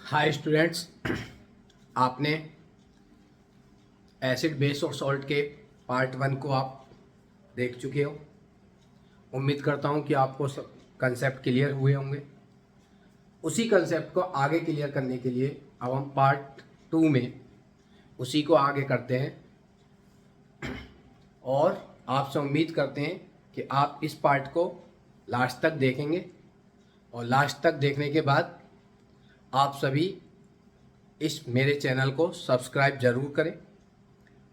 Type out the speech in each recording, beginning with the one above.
Hi students, आपने acid base और salt के पार्ट 1 को आप देख चुके हो। उम्मीद करता हूँ कि आपको सब कंसेप्ट क्लियर हुए होंगे। उसी कंसेप्ट को आगे क्लियर करने के लिए अब हम पार्ट 2 में उसी को आगे करते हैं और आपसे उम्मीद करते हैं कि आप इस पार्ट को लास्ट तक देखेंगे और लास्ट तक देखने के बाद आप सभी इस मेरे चैनल को सब्सक्राइब ज़रूर करें।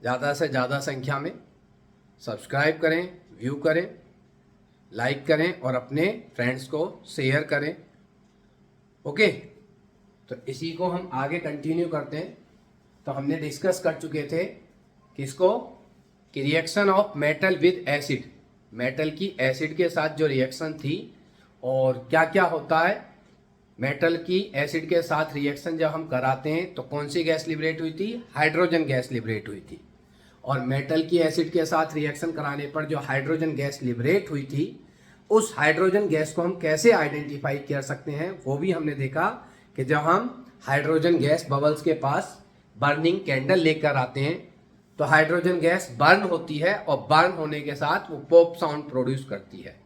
ज़्यादा से ज़्यादा संख्या में सब्सक्राइब करें, व्यू करें, लाइक करें और अपने फ्रेंड्स को शेयर करें। ओके, तो इसी को हम आगे कंटिन्यू करते हैं। तो हमने डिस्कस कर चुके थे किसको कि reaction of metal with acid, metal की एसिड के साथ जो रिएक्शन थी और क्या क्या होता है। मेटल की एसिड के साथ रिएक्शन जब हम कराते हैं तो कौन सी गैस लिबरेट हुई थी? हाइड्रोजन गैस लिबरेट हुई थी। और मेटल की एसिड के साथ रिएक्शन कराने पर जो हाइड्रोजन गैस लिबरेट हुई थी, उस हाइड्रोजन गैस को हम कैसे आइडेंटिफाई कर सकते हैं वो भी हमने देखा कि जब हम हाइड्रोजन गैस बबल्स के पास बर्निंग कैंडल लेकर आते हैं तो हाइड्रोजन गैस बर्न होती है और बर्न होने के साथ वो पॉप साउंड प्रोड्यूस करती है।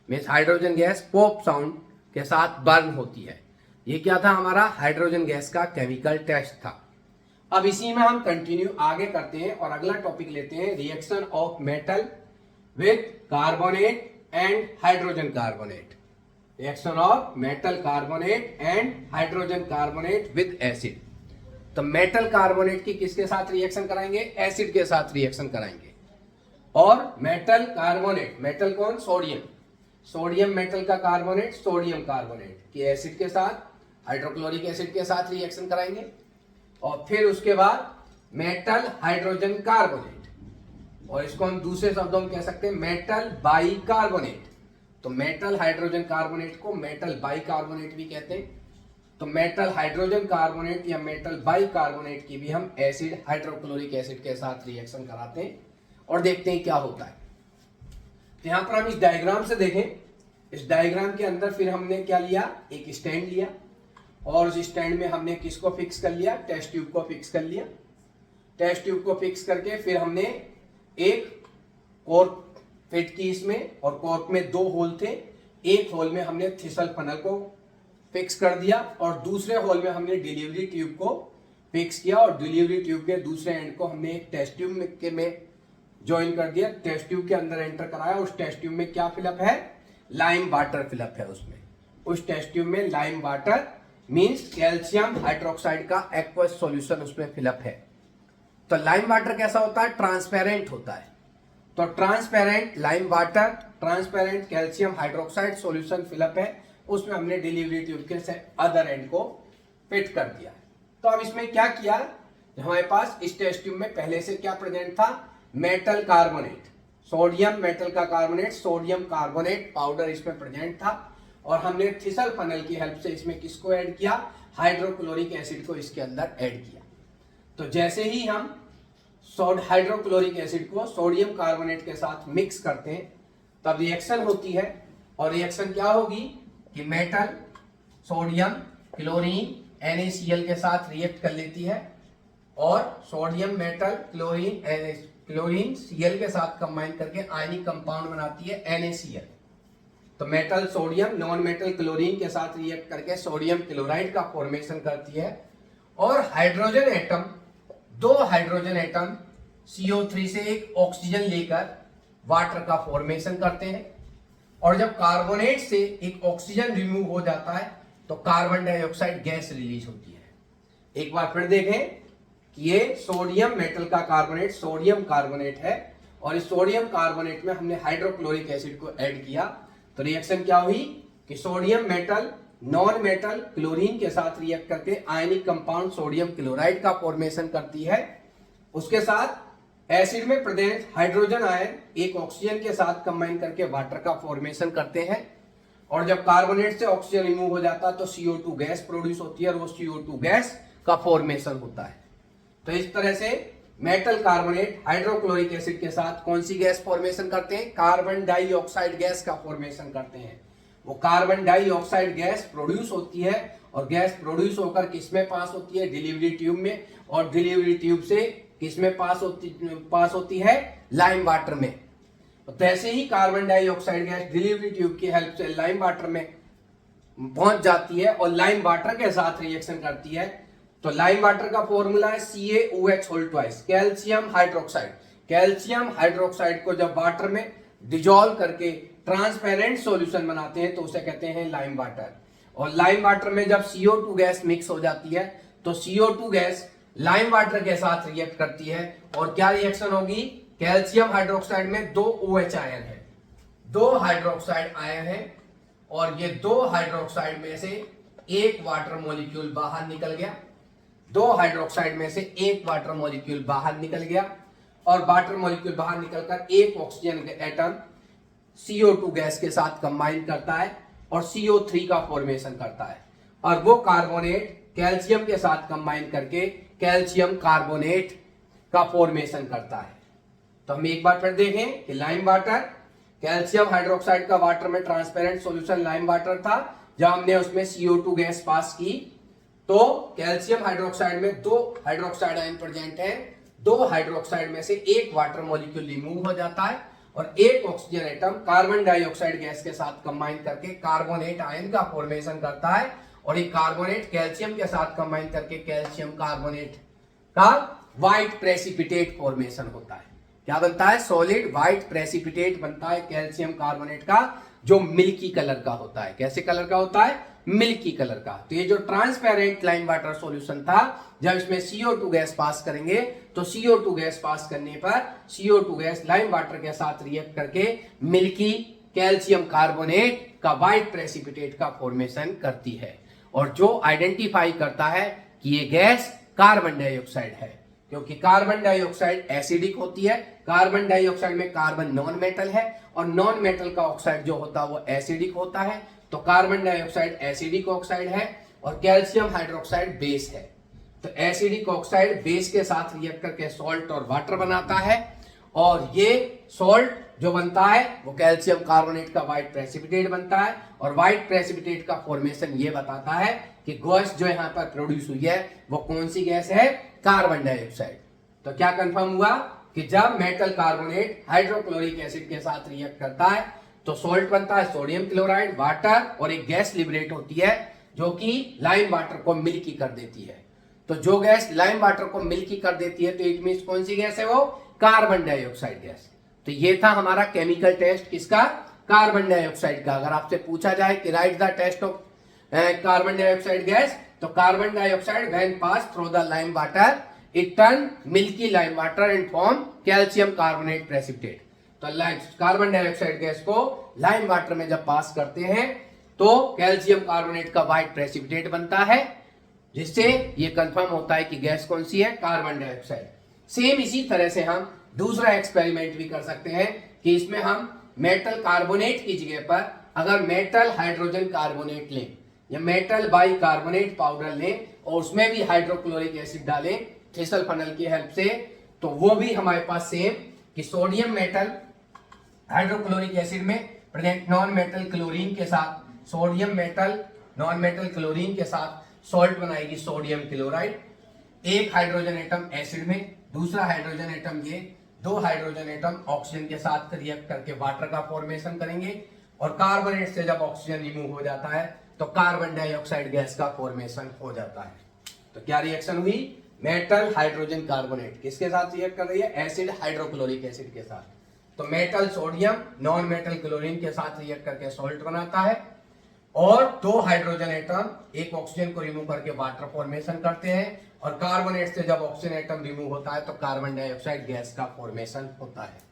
Means hydrogen gas pop sound के साथ बर्न होती है। ये क्या था? हमारा हाइड्रोजन गैस का केमिकल टेस्ट था। अब इसी में हम कंटिन्यू आगे करते हैं और अगला टॉपिक लेते हैं reaction of metal with carbonate and hydrogen carbonate. Reaction of metal carbonate and hydrogen carbonate with acid. तो मेटल कार्बोनेट की किसके साथ रिएक्शन कराएंगे? एसिड के साथ रिएक्शन कराएंगे। और मेटल कार्बोनेट, मेटल कौन? सोडियम। सोडियम मेटल का कार्बोनेट, सोडियम कार्बोनेट की एसिड के साथ, हाइड्रोक्लोरिक एसिड के साथ रिएक्शन कराएंगे। और फिर उसके बाद मेटल हाइड्रोजन कार्बोनेट, और इसको हम दूसरे शब्दों में कह सकते हैं मेटल बाई कार्बोनेट। तो मेटल हाइड्रोजन कार्बोनेट को मेटल बाई कार्बोनेट भी कहते हैं। तो मेटल हाइड्रोजन कार्बोनेट या मेटल बाई कार्बोनेट की भी हम एसिड हाइड्रोक्लोरिक एसिड के साथ रिएक्शन कराते हैं और देखते हैं क्या होता है। तो यहां पर हम इस डायग्राम से देखें, इस डायग्राम के अंदर फिर हमने क्या लिया? एक स्टैंड लिया और उस स्टैंड में हमने किसको फिक्स कर लिया? टेस्ट ट्यूब को फिक्स कर लिया। टेस्ट ट्यूब को फिक्स करके फिर हमने एक कॉर्क फिट की इसमें, और कॉर्क में 2 होल थे। एक होल में हमने थिसल फनल को फिक्स कर दिया और दूसरे होल में हमने डिलीवरी ट्यूब को फिक्स किया और डिलीवरी ट्यूब के दूसरे एंड को हमने एक टेस्ट ट्यूब में ज्वाइन कर दिया। टेस्ट ट्यूब के अंदर एंटर कराया। उस टेस्ट ट्यूब में क्या फिलअप है? लाइम वाटर फिलअप है उसमें। उस टेस्ट ट्यूब में lime water means calcium hydroxide का एक्वस सॉल्यूशन उसमें फिलअप है। तो लाइम वाटर कैसा होता है? ट्रांसपेरेंट होता है। तो transparent lime water, transparent calcium hydroxide solution fill up है। उसमें हमने डिलीवरी ट्यूब के से अदर एंड को फिट कर दिया। तो अब इसमें क्या किया? हमारे पास इस टेस्ट ट्यूब में पहले से क्या प्रेजेंट था? मेटल कार्बोनेट, सोडियम मेटल का कार्बोनेट, सोडियम कार्बोनेट पाउडर इसमें प्रेजेंट था। और हमने थिसल फनल की हेल्प से इसमें किसको ऐड किया? हाइड्रोक्लोरिक एसिड को इसके अंदर ऐड किया। तो जैसे ही हम हाइड्रोक्लोरिक एसिड को सोडियम कार्बोनेट के साथ मिक्स करते हैं तब रिएक्शन होती है। और रिएक्शन क्या होगी कि मेटल सोडियम क्लोरीन NaCl के साथ रिएक्ट कर लेती है और सोडियम मेटल क्लोरीन Cl के साथ कंबाइन करके आयनिक कंपाउंड बनाती है NaCl। तो metal sodium non metal chlorine के साथ रिएक्ट करके सोडियम क्लोराइड का फॉर्मेशन करती है। और hydrogen atom, 2 hydrogen atom CO3 से एक ऑक्सीजन लेकर वाटर का फॉर्मेशन करते हैं। और जब कार्बोनेट से एक ऑक्सीजन रिमूव हो जाता है तो कार्बन डाइऑक्साइड गैस रिलीज होती है। एक बार फिर देखें कि ये सोडियम मेटल का कार्बोनेट सोडियम कार्बोनेट है और इस सोडियम कार्बोनेट में हमने हाइड्रोक्लोरिक एसिड को ऐड किया। तो रिएक्शन क्या हुई कि sodium metal non metal chlorine के साथ रिएक्ट करके आयनिक कंपाउंड सोडियम क्लोराइड का फॉर्मेशन करती है। उसके साथ एसिड में प्रेजेंट हाइड्रोजन आयन एक ऑक्सीजन के साथ कंबाइन करके वाटर का फॉर्मेशन करते हैं। और जब कार्बोनेट से ऑक्सीजन रिमूव हो जाता है तो CO2 गैस प्रोड्यूस होती है और वो CO2 गैस का फॉर्मेशन होता है। तो इस तरह से मेटल कार्बोनेट हाइड्रोक्लोरिक एसिड के साथ कौन सी गैस फॉर्मेशन करते हैं? कार्बन डाइऑक्साइड गैस का फॉर्मेशन करते हैं। वो कार्बन डाइऑक्साइड गैस प्रोड्यूस होती है और गैस प्रोड्यूस होकर किस में पास होती है, डिलीवरी ट्यूब में, और डिलीवरी ट्यूब से किस में पास होती है, लाइम वाटर में। तो ऐसे ही carbon dioxide gas delivery tube की हेल्प से लाइम वाटर में पहुंच जाती है और लाइम वाटर के साथ रिएक्शन करती है। तो लाइम वाटर का फॉर्मूला है CaOH calcium hydroxide. Calcium hydroxide को जब वाटर में डिजोल्व करके ट्रांसपेरेंट सॉल्यूशन बनाते हैं तो उसे कहते हैं लाइम वाटर। और लाइम वाटर में जब CO2 गैस मिक्स हो जाती है तो CO2 गैस लाइम वाटर के साथ रिएक्ट करती है और क्या रिएक्शन होगी, कैल्शियम हाइड्रोक्साइड में 2 OH आयन है, 2 हाइड्रोक्साइड आयन है और ये 2 हाइड्रोक्साइड में से एक वाटर मॉलिक्यूल बाहर निकल गया, 2 हाइड्रोक्साइड में से एक वाटर मॉलिक्यूल बाहर निकल गया और वाटर मॉलिक्यूल बाहर निकलकर एक ऑक्सीजन एटम CO2 गैस के साथ कंबाइन करता है और CO3 का फॉर्मेशन करता है और वो कार्बोनेट कैल्शियम के साथ कंबाइन करके कैल्शियम कार्बोनेट का फॉर्मेशन करता है। तो हम एक बार फिर देखें कि लाइम वाटर, कैल्शियम हाइड्रोक्साइड का वाटर में ट्रांसपेरेंट सॉल्यूशन लाइम वाटर था। जब हमने उसमें CO2 गैस पास की तो कैल्शियम हाइड्रोक्साइड में 2 हाइड्रोक्साइड आयन प्रेजेंट है, 2 हाइड्रोक्साइड में से एक वाटर मॉलिक्यूल रिमूव हो जाता है और एक oxygen atom carbon dioxide gas के साथ कंबाइन करके कार्बोनेट आयन का फॉर्मेशन करता है और ये कार्बोनेट कैल्शियम के साथ कंबाइन करके कैल्शियम कार्बोनेट का व्हाइट प्रेसिपिटेट फॉर्मेशन होता है। क्या बनता है, सॉलिड व्हाइट प्रेसिपिटेट बनता है कैल्शियम कार्बोनेट का, जो मिल्की कलर का होता है। कैसे कलर का होता है, मिल्की कलर का। तो ये जो ट्रांसपेरेंट लाइम वाटर सॉल्यूशन था, जब इसमें CO2 गैस पास करेंगे तो CO2 गैस पास करने पर CO2 गैस लाइम वाटर के साथ रिएक्ट करके मिल्की कैल्शियम कार्बोनेट का व्हाइट प्रेसिपिटेट का फॉर्मेशन करती है और जो आइडेंटिफाई करता है कि ये गैस कार्बन डाइऑक्साइड है, क्योंकि कार्बन डाइऑक्साइड एसिडिक होती है। कार्बन डाइऑक्साइड में कार्बन नॉन मेटल है और नॉन मेटल का ऑक्साइड जो होता है वो एसिडिक होता है। तो कार्बन डाइऑक्साइड एसिडिक ऑक्साइड है और कैल्शियम हाइड्रोक्साइड बेस है। तो एसिडिक ऑक्साइड बेस के साथ रिएक्ट करके सॉल्ट और वाटर बनाता है और ये सॉल्ट जो बनता है वो कैल्शियम कार्बोनेट का व्हाइट प्रेसिपिटेट बनता है और व्हाइट प्रेसिपिटेट का फॉर्मेशन ये बताता है कि गैस जो यहाँ पर प्रोड्यूस हुई है वो कौन सी गैस है, कार्बन डाइऑक्साइड। तो क्या कंफर्म हुआ कि जब मेटल कार्बोनेट हाइड्रोक्लोरिक एसिड के साथ रिएक्ट करता है तो सॉल्ट बनता है सोडियम क्लोराइड, वाटर और एक गैस लिबरेट होती है जो कि लाइम वाटर को मिल्की कर देती है। तो जो गैस लाइम वाटर को मिल्की कर देती है तो इट मींस कौन सी गैस है, वो कार्बन डाइऑक्साइड गैस। तो ये था हमारा केमिकल टेस्ट किसका, कार्बन डाइऑक्साइड का। अगर आपसे पूछा जाए कि write the test of carbon dioxide gas, तो carbon dioxide when pass through the lime water it turn milky lime water and form calcium carbonate precipitate. तो कार्बन डाइऑक्साइड गैस को लाइम वाटर में जब पास करते हैं तो calcium carbonate का white precipitate बनता है, जिससे ये कंफर्म होता है कि गैस कौन सी है, कार्बन डाइऑक्साइड। सेम इसी तरह से हम दूसरा एक्सपेरिमेंट भी कर सकते हैं कि इसमें हम मेटल कार्बोनेट की जगह पर अगर मेटल हाइड्रोजन कार्बोनेट लें या मेटल बाई कार्बोनेट पाउडर लें और उसमें भी हाइड्रोक्लोरिक एसिड डालें थ्रेशोल्ड फनल की हेल्प से, तो वो भी हमारे पास सेम कि सोडियम मेटल हाइड्रोक्लोरिक एसिड में प्रेजेंट नॉन मेटल क्लोरीन के साथ, sodium metal non metal chlorine के साथ सॉल्ट बनाएगी सोडियम क्लोराइड। एक हाइड्रोजन एटम एसिड में, दूसरा हाइड्रोजन एटम ये, 2 हाइड्रोजन एटम ऑक्सीजन के साथ रिएक्ट करके वाटर का फॉर्मेशन करेंगे और कार्बोनेट से जब ऑक्सीजन रिमूव हो जाता है तो कार्बन डाइऑक्साइड गैस का फॉर्मेशन हो जाता है। तो क्या रिएक्शन हुई, मेटल हाइड्रोजन कार्बोनेट किसके साथ रिएक्ट कर रही है, एसिड हाइड्रोक्लोरिक एसिड के साथ। तो metal sodium non metal chlorine के साथ रिएक्ट करके सॉल्ट बनाता है और 2 हाइड्रोजन एटम एक ऑक्सीजन को रिमूव करके वाटर फॉर्मेशन करते हैं और कार्बोनेट से जब ऑक्सीजन एटम रिमूव होता है तो कार्बन डाइऑक्साइड गैस का फॉर्मेशन होता है।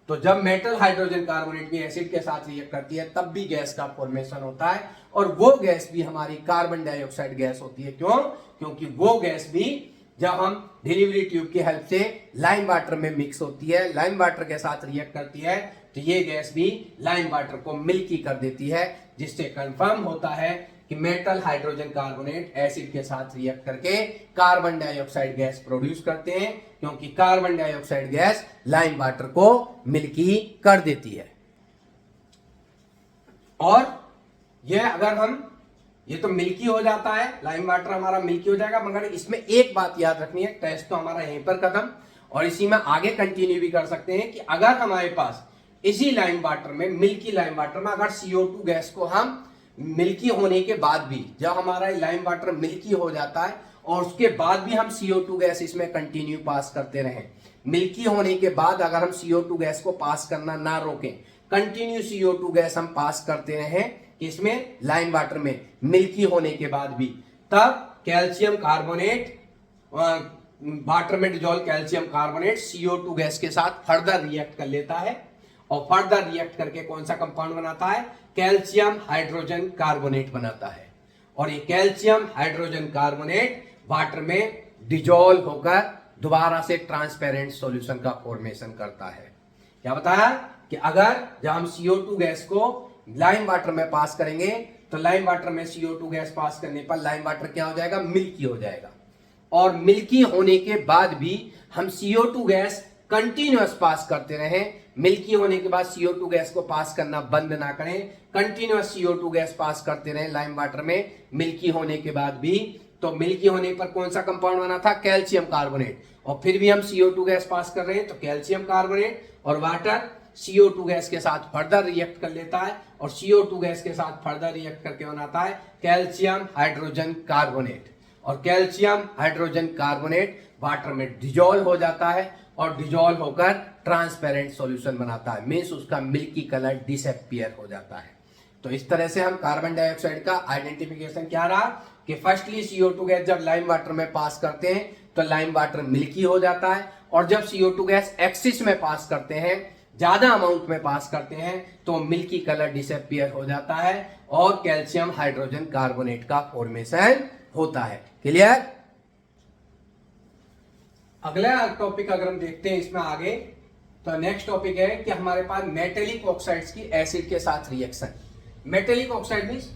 तो जब मेटल हाइड्रोजन कार्बोनेट भी एसिड के साथ रिएक्ट करती है तब भी गैस का फॉर्मेशन होता है और वो गैस भी हमारी कार्बन डाइऑक्साइड गैस होती है। क्यों, क्योंकि वो गैस भी जब हम डिलीवरी ट्यूब की हेल्प से लाइम वाटर में मिक्स होती है, लाइम वाटर के साथ रिएक्ट करती है, तो ये गैस भी लाइम वाटर को मिल्की कर देती है, जिससे कंफर्म होता है कि मेटल हाइड्रोजन कार्बोनेट एसिड के साथ रिएक्ट करके कार्बन डाइऑक्साइड गैस प्रोड्यूस करते हैं, क्योंकि carbon dioxide gas lime water को मिल्की कर देती है। और ये अगर हम, ये तो मिल्की हो जाता है, लाइम वाटर हमारा मिल्की हो जाएगा, मगर इसमें एक बात याद रखनी है, टेस्ट तो हमारा यहीं पर खत्म, और इसी में आगे कंटिन्यू भी कर सकते हैं कि अगर हमारे पास इसी लाइम वाटर में, मिल्की लाइम वाटर में अगर CO2 गैस को हम मिल्की होने के बाद भी, जब हमारा लाइम वाटर मिल्की हो जाता है और उसके बाद भी हम CO2 गैस इसमें कंटिन्यू पास करते रहें, मिल्की होने के बाद अगर हम CO2 गैस को पास करना ना रोकें, कंटिन्यू CO2 गैस हम पास करते रहें इसमें लाइम वाटर में मिल्की होने के बाद भी, तब कैल्शियम कार्बोनेट, वाटर में dissolve calcium carbonate CO2 gas के साथ फर्दर रिएक्ट कर लेता है, और फर्दर रिएक्ट करके कौन सा कंपाउंड बनाता है, कैल्शियम हाइड्रोजन कार्बोनेट बनाता है। और ये कैल्शियम हाइड्रोजन कार्बोनेट वाटर में डिजोल्व होकर दोबारा से ट्रांसपेरेंट सॉल्यूशन का फॉर्मेशन करता है। क्या बताया कि अगर जब हम CO2 गैस को लाइम वाटर में पास करेंगे तो लाइम वाटर में CO2 गैस पास करने पर लाइम वाटर क्या हो जाएगा, मिल्की हो जाएगा, और मिल्की होने के बाद भी हम CO2 गैस कंटिन्यूअस पास करते रहें, मिल्की होने के बाद CO2 गैस को पास करना बंद ना करें, कंटिन्यूअस CO2 गैस पास करते रहें लाइम वाटर में मिल्की होने के बाद भी, तो मिल्की होने पर कौन सा कंपाउंड बना था, कैल्शियम कार्बोनेट, और फिर भी हम CO2 गैस पास कर रहे हैं तो कैल्शियम कार्बोनेट और वाटर CO2 गैस के साथ फर्दर रिएक्ट कर लेता है, और CO2 गैस के साथ फर्दर रिएक्ट करके बनाता है कैल्शियम हाइड्रोजन कार्बोनेट, और कैल्शियम हाइड्रोजन कार्बोनेट वाटर में डिजोल्व हो जाता है और डिजोल्व होकर ट्रांसपेरेंट सॉल्यूशन बनाता है, मींस उसका मिल्की कलर डिसअपीयर हो जाता है। तो इस तरह से हम कार्बन डाइऑक्साइड का आइडेंटिफिकेशन क्या रहा कि फर्स्टली CO2 गैस जब लाइम वाटर में पास करते हैं तो लाइम वाटर मिल्की हो जाता है, और जब CO2 गैस एक्सिस में पास करते हैं, ज्यादा अमाउंट में पास करते हैं, तो मिल्की कलर डिसअपीयर हो जाता है और कैल्शियम हाइड्रोजन कार्बोनेट का फॉर्मेशन होता है। क्लियर? अगला टॉपिक अगर हम देखते हैं इसमें आगे, तो नेक्स्ट टॉपिक है कि हमारे पास मेटेलिक ऑक्साइड्स की एसिड के साथ रिएक्शन। मेटेलिक ऑक्साइड मींस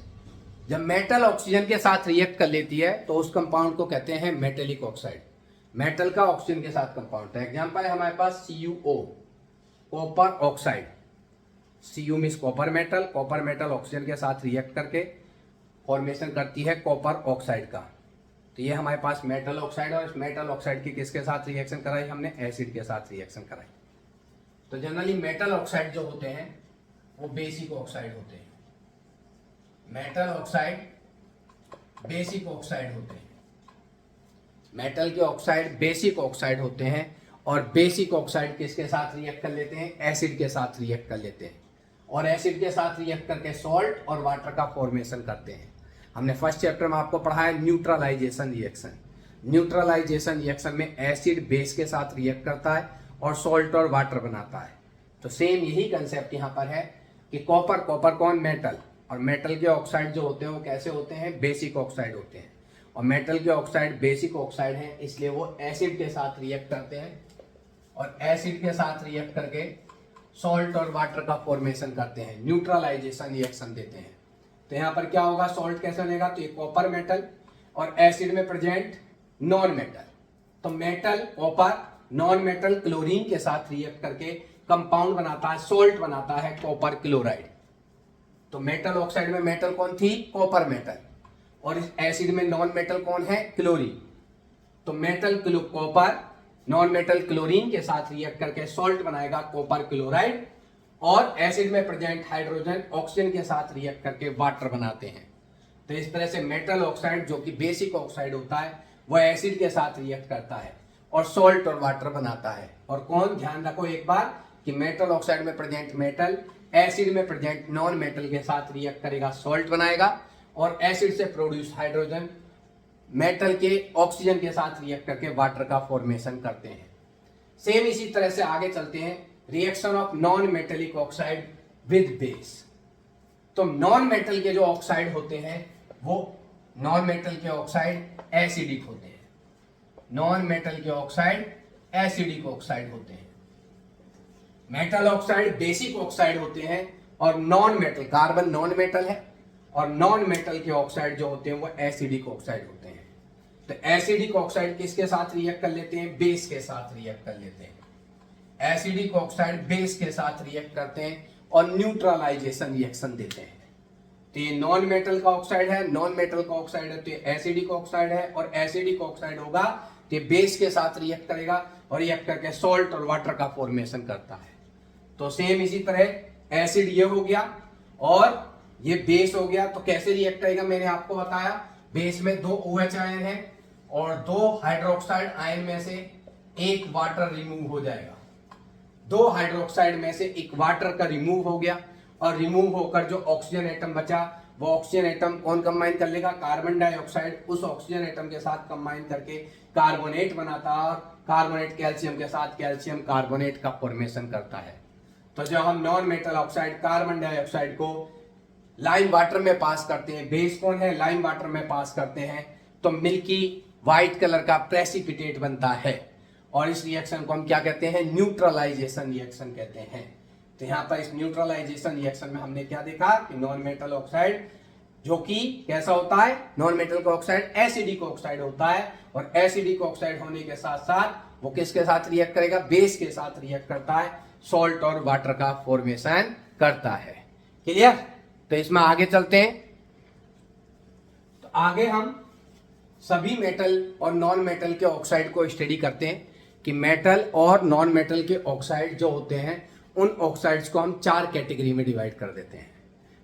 जब मेटल ऑक्सीजन के साथ रिएक्ट कर लेती है तो उस कंपाउंड को कहते हैं मेटेलिक ऑक्साइड, मेटल का ऑक्सीजन के साथ कंपाउंड। एग्जांपल है हमारे पास CuO, copper oxide, Cu means copper metal oxygen के साथ रिएक्ट करके फॉर्मेशन करती है कॉपर ऑक्साइड का। तो ये हमारे पास मेटल ऑक्साइड, और इस मेटल ऑक्साइड की किसके साथ रिएक्शन कराई हमने, एसिड के साथ रिएक्शन कराई। तो जनरली मेटल ऑक्साइड जो होते हैं वो बेसिक ऑक्साइड होते हैं, मेटल ऑक्साइड बेसिक ऑक्साइड होते हैं, मेटल के ऑक्साइड बेसिक ऑक्साइड होते हैं, और बेसिक ऑक्साइड किसके साथ रिएक्ट कर लेते हैं, एसिड के साथ रिएक्ट कर लेते हैं, और एसिड के साथ रिएक्ट करके सॉल्ट और वाटर का फॉर्मेशन करते हैं। हमने फर्स्ट चैप्टर में आपको पढ़ाया न्यूट्रलाइजेशन रिएक्शन। न्यूट्रलाइजेशन रिएक्शन में एसिड बेस के साथ रिएक्ट करता है और सॉल्ट और वाटर बनाता है। तो सेम यही कंसेप्ट यहाँ पर है कि कॉपर कौन, मेटल, और मेटल के ऑक्साइड जो होते हैं वो कैसे होते हैं, बेसिक ऑक्साइड होते हैं, और मेटल के ऑक्साइड बेसिक ऑक्साइड हैं, इसलिए वो एसिड के साथ रिएक्ट करते हैं, और एसिड के साथ रिएक्ट करके सॉल्ट और वाटर का फॉर्मेशन करते हैं, न्यूट्रलाइजेशन रिएक्शन देते हैं। तो यहाँ पर क्या होगा, सॉल्ट कैसे बनेगा, तो ये कॉपर मेटल और एसिड में प्रेजेंट नॉन मेटल, तो metal copper non metal chlorine के साथ रिएक्ट करके कंपाउंड बनाता है, सॉल्ट बनाता है कॉपर क्लोराइड। तो मेटल ऑक्साइड में मेटल कौन थी, कॉपर मेटल, और इस एसिड में नॉन मेटल कौन है, क्लोरीन। तो metal copper non metal chlorine के साथ रिएक्ट करके सॉल्ट बनाएगा कॉपर क्लोराइड, और एसिड में प्रेजेंट हाइड्रोजन ऑक्सीजन के साथ रिएक्ट करके वाटर बनाते हैं। तो इस तरह से मेटल ऑक्साइड जो कि बेसिक ऑक्साइड होता है वह एसिड के साथ रिएक्ट करता है और सॉल्ट और वाटर बनाता है। और कौन, ध्यान रखो एक बार कि मेटल ऑक्साइड में प्रेजेंट मेटल एसिड में प्रेजेंट नॉन मेटल के साथ रिएक्ट करेगा, सॉल्ट बनाएगा, और एसिड से प्रोड्यूस हाइड्रोजन मेटल के ऑक्सीजन के साथ रिएक्ट करके वाटर का फॉर्मेशन करते हैं। सेम इसी तरह से आगे चलते हैं, reaction of non metallic oxide with base. तो नॉन मेटल के जो ऑक्साइड होते हैं वो नॉन मेटल के ऑक्साइड एसिडिक होते हैं, नॉन मेटल के ऑक्साइड एसिडिक ऑक्साइड होते हैं। मेटल ऑक्साइड बेसिक ऑक्साइड होते हैं, और non metal, carbon non metal है, और नॉन मेटल के ऑक्साइड जो होते हैं वो एसिडिक ऑक्साइड होते हैं। तो एसिडिक ऑक्साइड किसके साथ रिएक्ट कर लेते हैं, बेस के साथ रिएक्ट कर लेते हैं। एसिडिक ऑक्साइड बेस के साथ रिएक्ट करते हैं और न्यूट्रलाइजेशन रिएक्शन देते हैं। तो ये नॉन मेटल का ऑक्साइड है, नॉन मेटल का ऑक्साइड है तो ये एसिडिक ऑक्साइड है, और एसिडिक ऑक्साइड होगा तो ये बेस के साथ रिएक्ट करेगा और रिएक्ट करके सॉल्ट और वाटर का फॉर्मेशन करता है। तो सेम इसी तरह एसिड ये हो गया और ये बेस हो गया, तो कैसे रिएक्ट करेगा मैंने आपको बताया। बेस में 2 OH आयन है और 2 हाइड्रोक्साइड आयन में से एक वाटर रिमूव हो जाएगा। 2 हाइड्रोक्साइड में से एक वाटर का रिमूव हो गया और रिमूव होकर जो ऑक्सीजन एटम बचा वो ऑक्सीजन एटम कौन कंबाइन कर लेगा, कार्बन डाइऑक्साइड उस ऑक्सीजन एटम के साथ कंबाइन करके कार्बोनेट बनाता है और कार्बोनेट कैल्शियम के साथ कैल्शियम कार्बोनेट का फॉर्मेशन करता है। तो जब हम non metal oxide carbon dioxide को लाइम वाटर में पास करते हैं, बेस कौन है, लाइम वाटर में पास करते हैं, तो मिल्की व्हाइट कलर का प्रेसिपिटेट बनता है और इस रिएक्शन को हम क्या कहते हैं, न्यूट्रलाइजेशन रिएक्शन कहते हैं। तो यहाँ पर इस न्यूट्रलाइजेशन रिएक्शन में हमने क्या देखा कि नॉन मेटल ऑक्साइड जो कि कैसा होता है, नॉन मेटल का ऑक्साइड एसिडिक ऑक्साइड होता है और एसिडिक ऑक्साइड होने के साथ साथ वो किसके साथ रिएक्ट करेगा, बेस के साथ रिएक्ट करता है, सॉल्ट और वाटर का फॉर्मेशन करता है। क्लियर? तो इसमें आगे चलते हैं। तो आगे हम सभी मेटल और नॉन मेटल के ऑक्साइड को स्टडी करते हैं कि मेटल और नॉन मेटल के ऑक्साइड जो होते हैं उन ऑक्साइड्स को हम 4 कैटेगरी में डिवाइड कर देते हैं।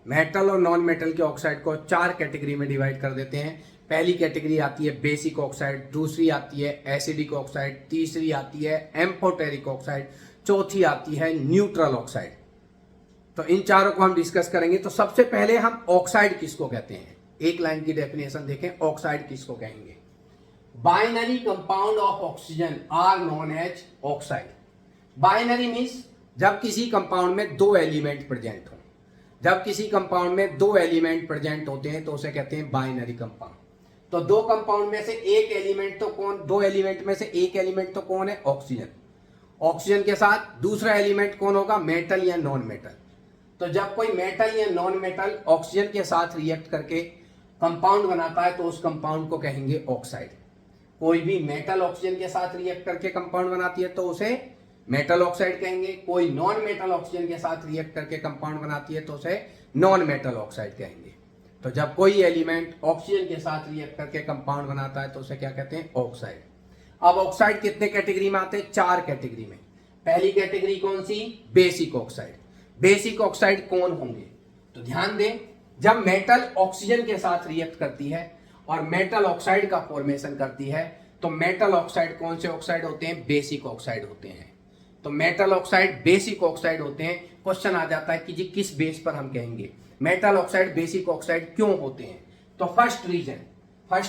मेटल और नॉन मेटल के ऑक्साइड को 4 कैटेगरी में डिवाइड कर देते हैं। पहली कैटेगरी आती है बेसिक ऑक्साइड, दूसरी आती है एसिडिक ऑक्साइड, तीसरी आती है एम्फोटेरिक ऑक्साइड, चौथी आती है न्यूट्रल ऑक्साइड। तो इन चारों को हम डिस्कस करेंगे। तो सबसे पहले हम ऑक्साइड किसको कहते हैं, एक लाइन की डेफिनेशन देखें, ऑक्साइड किसको कहेंगे। Binary compound of oxygen are known as oxide. Binary means जब किसी कंपाउंड में 2 एलिमेंट प्रेजेंट हो, जब किसी कंपाउंड में 2 एलिमेंट प्रेजेंट होते हैं तो उसे कहते हैं बाइनरी कंपाउंड। तो 2 कंपाउंड में से एक एलिमेंट तो कौन, 2 एलिमेंट में से एक एलिमेंट तो कौन है, ऑक्सीजन। ऑक्सीजन के साथ दूसरा एलिमेंट कौन होगा, मेटल या नॉन मेटल। तो जब कोई मेटल या नॉन मेटल ऑक्सीजन के साथ रिएक्ट करके कंपाउंड बनाता है तो उस कंपाउंड को कहेंगे ऑक्साइड। कोई भी मेटल ऑक्सीजन के साथ रिएक्ट करके कंपाउंड बनाती है तो उसे मेटल ऑक्साइड कहेंगे, कोई नॉन मेटल ऑक्सीजन के साथ रिएक्ट करके कंपाउंड बनाती है तो उसे नॉन मेटल ऑक्साइड कहेंगे। तो जब कोई एलिमेंट ऑक्सीजन के साथ रिएक्ट करके कंपाउंड बनाता है तो उसे क्या कहते हैं, ऑक्साइड। अब ऑक्साइड कितने कैटेगरी में आते हैं, 4 कैटेगरी में। पहली कैटेगरी कौन सी, बेसिक ऑक्साइड। बेसिक ऑक्साइड कौन होंगे, तो ध्यान दें, जब मेटल ऑक्सीजन के साथ रिएक्ट करती है और मेटल ऑक्साइड का फॉर्मेशन करती है तो मेटल ऑक्साइड कौन से ऑक्साइड होते हैं, बेसिक ऑक्साइड होते हैं। तो मेटल ऑक्साइड बेसिक ऑक्साइड होते हैं। क्वेश्चन आ जाता है कि जी किस बेस पर हम कहेंगे मेटल ऑक्साइड बेसिक ऑक्साइड क्यों होते हैं। तो फर्स्ट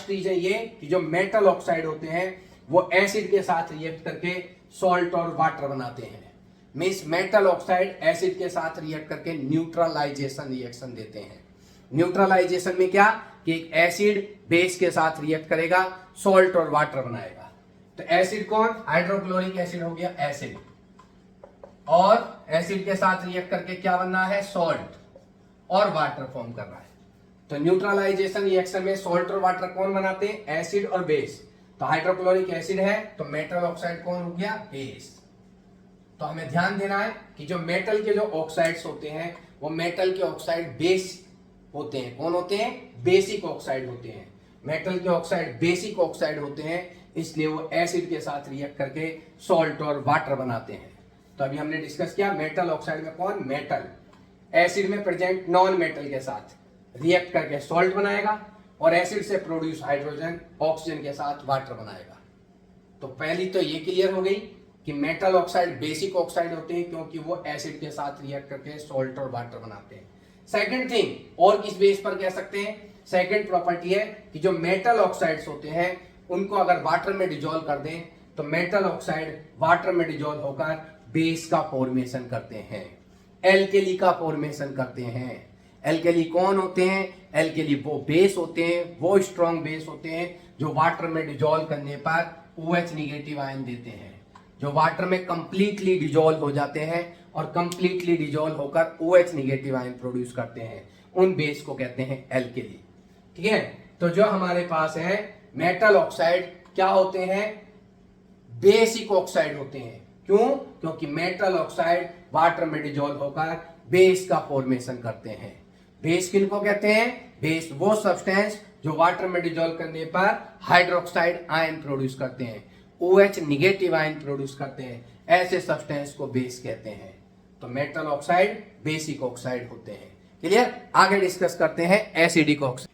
रीजन ये कि जो मेटल ऑक्साइड होते हैं वो एसिड के साथ रिएक्ट करके सॉल्ट और वाटर बनाते हैं। मींस मेटल ऑक्साइड एसिड के साथ रिएक्ट करके न्यूट्रलाइजेशन रिएक्शन देते हैं। न्यूट्रलाइजेशन में क्या कि एक एसिड बेस के साथ रिएक्ट करेगा, सॉल्ट और वाटर बनाएगा। तो एसिड कौन, हाइड्रोक्लोरिक एसिड हो गया एसिड, और एसिड के साथ रिएक्ट करके क्या बनना है, सॉल्ट और वाटर फॉर्म कर रहा है। तो न्यूट्रलाइजेशन रिएक्शन में सॉल्ट और वाटर कौन बनाते हैं, एसिड और बेस। तो हाइड्रोक्लोरिक एसिड है तो मेटल ऑक्साइड कौन हो गया, बेस। तो हमें ध्यान देना है कि जो मेटल के जो ऑक्साइड्स होते हैं वो मेटल के ऑक्साइड बेस होते हैं। कौन होते हैं, बेसिक ऑक्साइड होते हैं। मेटल के ऑक्साइड बेसिक ऑक्साइड होते हैं, इसलिए वो एसिड के साथ रिएक्ट करके सॉल्ट और वाटर बनाते हैं। तो अभी हमने डिस्कस किया मेटल ऑक्साइड में कौन, मेटल एसिड में प्रेजेंट नॉन मेटल के साथ रिएक्ट करके सॉल्ट बनाएगा और एसिड से प्रोड्यूस हाइड्रोजन ऑक्सीजन के साथ वाटर बनाएगा। तो पहली तो ये क्लियर हो गई कि मेटल ऑक्साइड बेसिक ऑक्साइड होते हैं क्योंकि वो एसिड के साथ रिएक्ट करके सॉल्ट और वाटर बनाते हैं। सेकंड थिंग, और किस बेस पर कह सकते हैं, सेकंड प्रॉपर्टी है कि जो मेटल ऑक्साइड्स होते हैं उनको अगर वाटर में डिजोल्व कर दें तो मेटल ऑक्साइड वाटर में डिजोल्व होकर बेस का फॉर्मेशन करते हैं, एल्केली का फॉर्मेशन करते हैं। एल्केली कौन होते हैं, एल्केली वो बेस होते हैं, वो स्ट्रॉन्ग बेस होते हैं जो वाटर में डिजोल्व करने पर OH निगेटिव आयन देते हैं, जो वाटर में कंप्लीटली डिजोल्व हो जाते हैं और कंप्लीटली डिजोल्व होकर OH निगेटिव आयन प्रोड्यूस करते हैं। उन बेस को कहते हैं एल्केली। ठीक है, तो जो हमारे पास है मेटल ऑक्साइड क्या होते हैं, बेसिक ऑक्साइड होते हैं। क्यों, क्योंकि मेटल ऑक्साइड वाटर में डिजोल्व होकर बेस का फॉर्मेशन करते हैं। बेस किनको कहते हैं? बेस वो सब्सटेंस जो वाटर में डिजोल्व करने पर हाइड्रोक्साइड आयन प्रोड्यूस करते हैं, OH निगेटिव आयन प्रोड्यूस करते हैं, ऐसे सब्सटेंस को बेस कहते हैं। तो मेटल ऑक्साइड बेसिक ऑक्साइड होते हैं। क्लियर? आगे डिस्कस करते हैं एसिडिक ऑक्साइड।